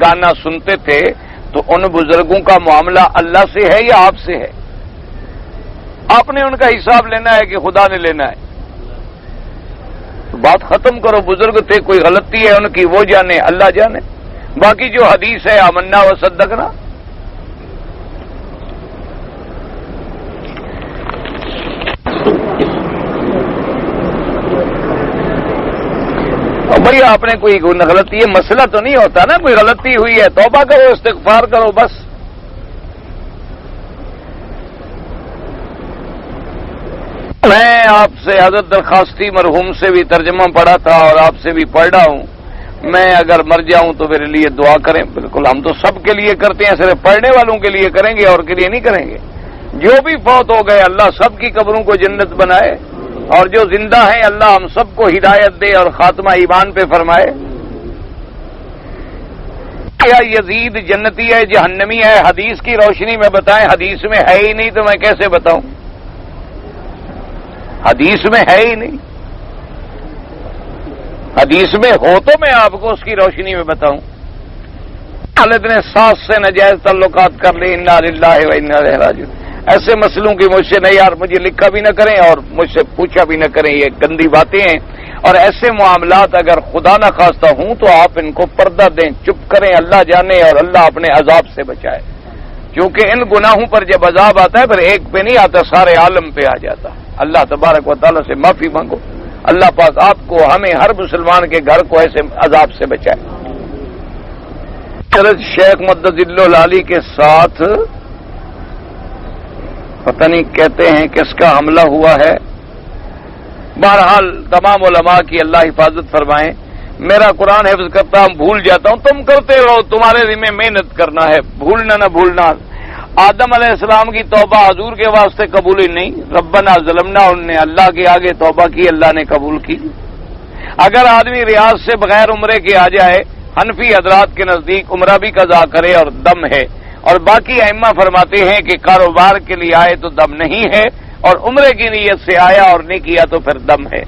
گانا سنتے تھے، تو ان بزرگوں کا معاملہ اللہ سے ہے یا آپ سے ہے؟ آپ نے ان کا حساب لینا ہے کہ خدا نے لینا ہے؟ تو بات ختم کرو، بزرگ تھے، کوئی غلطی ہے ان کی وہ جانے، اللہ جانے، باقی جو حدیث ہے آمنا و صدقنا۔ بھائی آپ نے کوئی غلطی ہے، مسئلہ تو نہیں ہوتا نا، کوئی غلطی ہوئی ہے توبہ کرو، استغفار کرو، بس میں آپ سے حضرت درخواستی مرحوم سے بھی ترجمہ پڑھا تھا اور آپ سے بھی پڑھ رہا ہوں، میں اگر مر جاؤں تو میرے لیے دعا کریں۔ بالکل، ہم تو سب کے لیے کرتے ہیں، صرف پڑھنے والوں کے لیے کریں گے اور کے لیے نہیں کریں گے۔ جو بھی فوت ہو گئے اللہ سب کی قبروں کو جنت بنائے، اور جو زندہ ہیں اللہ ہم سب کو ہدایت دے اور خاتمہ ایمان پہ فرمائے۔ کیا یزید جنتی ہے جہنمی ہے؟ حدیث کی روشنی میں بتائیں، حدیث میں ہے ہی نہیں تو میں کیسے بتاؤں؟ حدیث میں ہے ہی نہیں، حدیث میں ہو تو میں آپ کو اس کی روشنی میں بتاؤں۔ خالد نے ساس سے ناجائز تعلقات کر لی، انا للہ و انا الیہ راجعون۔ ایسے مسئلوں کی مجھ سے نہیں یار، مجھے لکھا بھی نہ کریں اور مجھ سے پوچھا بھی نہ کریں، یہ گندی باتیں ہیں۔ اور ایسے معاملات اگر خدا نہ خواستہ ہوں تو آپ ان کو پردہ دیں، چپ کریں، اللہ جانے اور اللہ اپنے عذاب سے بچائے، کیونکہ ان گناہوں پر جب عذاب آتا ہے پھر ایک پہ نہیں آتا، سارے عالم پہ آ جاتا۔ اللہ تبارک و تعالیٰ سے معافی مانگو، اللہ پاک آپ کو، ہمیں، ہر مسلمان کے گھر کو ایسے عذاب سے بچائے۔ حضرت شیخ مدد العلی کے ساتھ پتہ نہیں کہتے ہیں کس کا حملہ ہوا ہے۔ بہرحال تمام علماء کی اللہ حفاظت فرمائیں۔ میرا قرآن حفظ کرتا ہوں، بھول جاتا ہوں، تم کرتے رہو، تمہارے ذمہ محنت کرنا ہے، بھولنا نہ بھولنا۔ آدم علیہ السلام کی توبہ حضور کے واسطے قبول ہی نہیں، ربنا ظلمنا، انہوں نے اللہ کے آگے توبہ کی، اللہ نے قبول کی۔ اگر آدمی ریاض سے بغیر عمرے کے آ جائے، حنفی حضرات کے نزدیک عمرہ بھی قضا کرے اور دم ہے، اور باقی ائمہ فرماتے ہیں کہ کاروبار کے لیے آئے تو دم نہیں ہے، اور عمرے کی نیت سے آیا اور نہیں کیا تو پھر دم ہے۔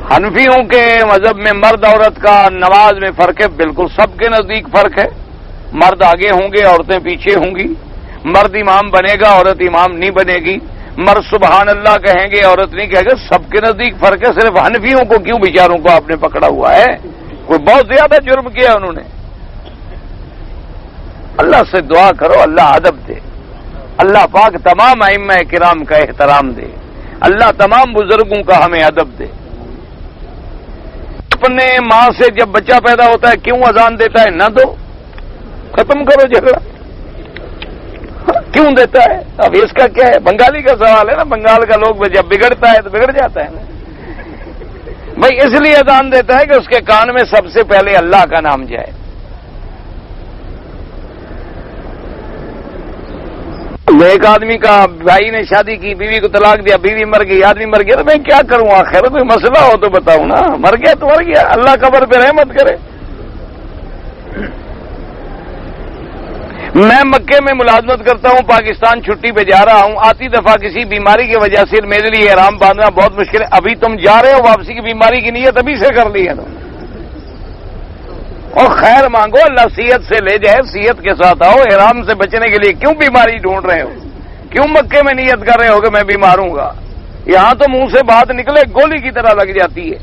حنفیوں کے مذہب میں مرد عورت کا نماز میں فرق ہے، بالکل سب کے نزدیک فرق ہے، مرد آگے ہوں گے، عورتیں پیچھے ہوں گی، مرد امام بنے گا، عورت امام نہیں بنے گی، مرد سبحان اللہ کہیں گے، عورت نہیں کہے گا، سب کے نزدیک فرق ہے، صرف حنفیوں کو کیوں بیچاروں کو آپ نے پکڑا ہوا ہے؟ کوئی بہت زیادہ جرم کیا انہوں نے۔ اللہ سے دعا کرو اللہ ادب دے، اللہ پاک تمام ائمہ کرام کا احترام دے، اللہ تمام بزرگوں کا ہمیں ادب دے۔ اپنے ماں سے جب بچہ پیدا ہوتا ہے کیوں اذان دیتا ہے؟ نہ دو، ختم کرو جھگڑا، کیوں دیتا ہے؟ اب اس کا کیا ہے؟ بنگالی کا سوال ہے نا، بنگال کا لوگ جب بگڑتا ہے تو بگڑ جاتا ہے نا بھائی، اس لیے اذان دیتا ہے کہ اس کے کان میں سب سے پہلے اللہ کا نام جائے۔ ایک آدمی کا بھائی نے شادی کی، بیوی کو طلاق دیا، بیوی مر گئی، آدمی مر گیا، تو میں کیا کروں؟ آخر کوئی مسئلہ ہو تو بتاؤں نا، مر گیا تو مر گیا، اللہ قبر پہ رحمت کرے۔ میں مکے میں ملازمت کرتا ہوں، پاکستان چھٹی پہ جا رہا ہوں، آتی دفعہ کسی بیماری کی وجہ سے میرے لیے احرام باندھنا بہت مشکل ہے۔ ابھی تم جا رہے ہو، واپسی کی بیماری کی نیت ابھی سے کر لی ہے تم، اور خیر مانگو اللہ صحت سے لے جائے، صحت کے ساتھ آؤ، احرام سے بچنے کے لیے کیوں بیماری ڈھونڈ رہے ہو؟ کیوں مکے میں نیت کر رہے ہو کہ میں بیمار ہوں گا؟ یہاں تو منہ سے بات نکلے گولی کی طرح لگ جاتی ہے۔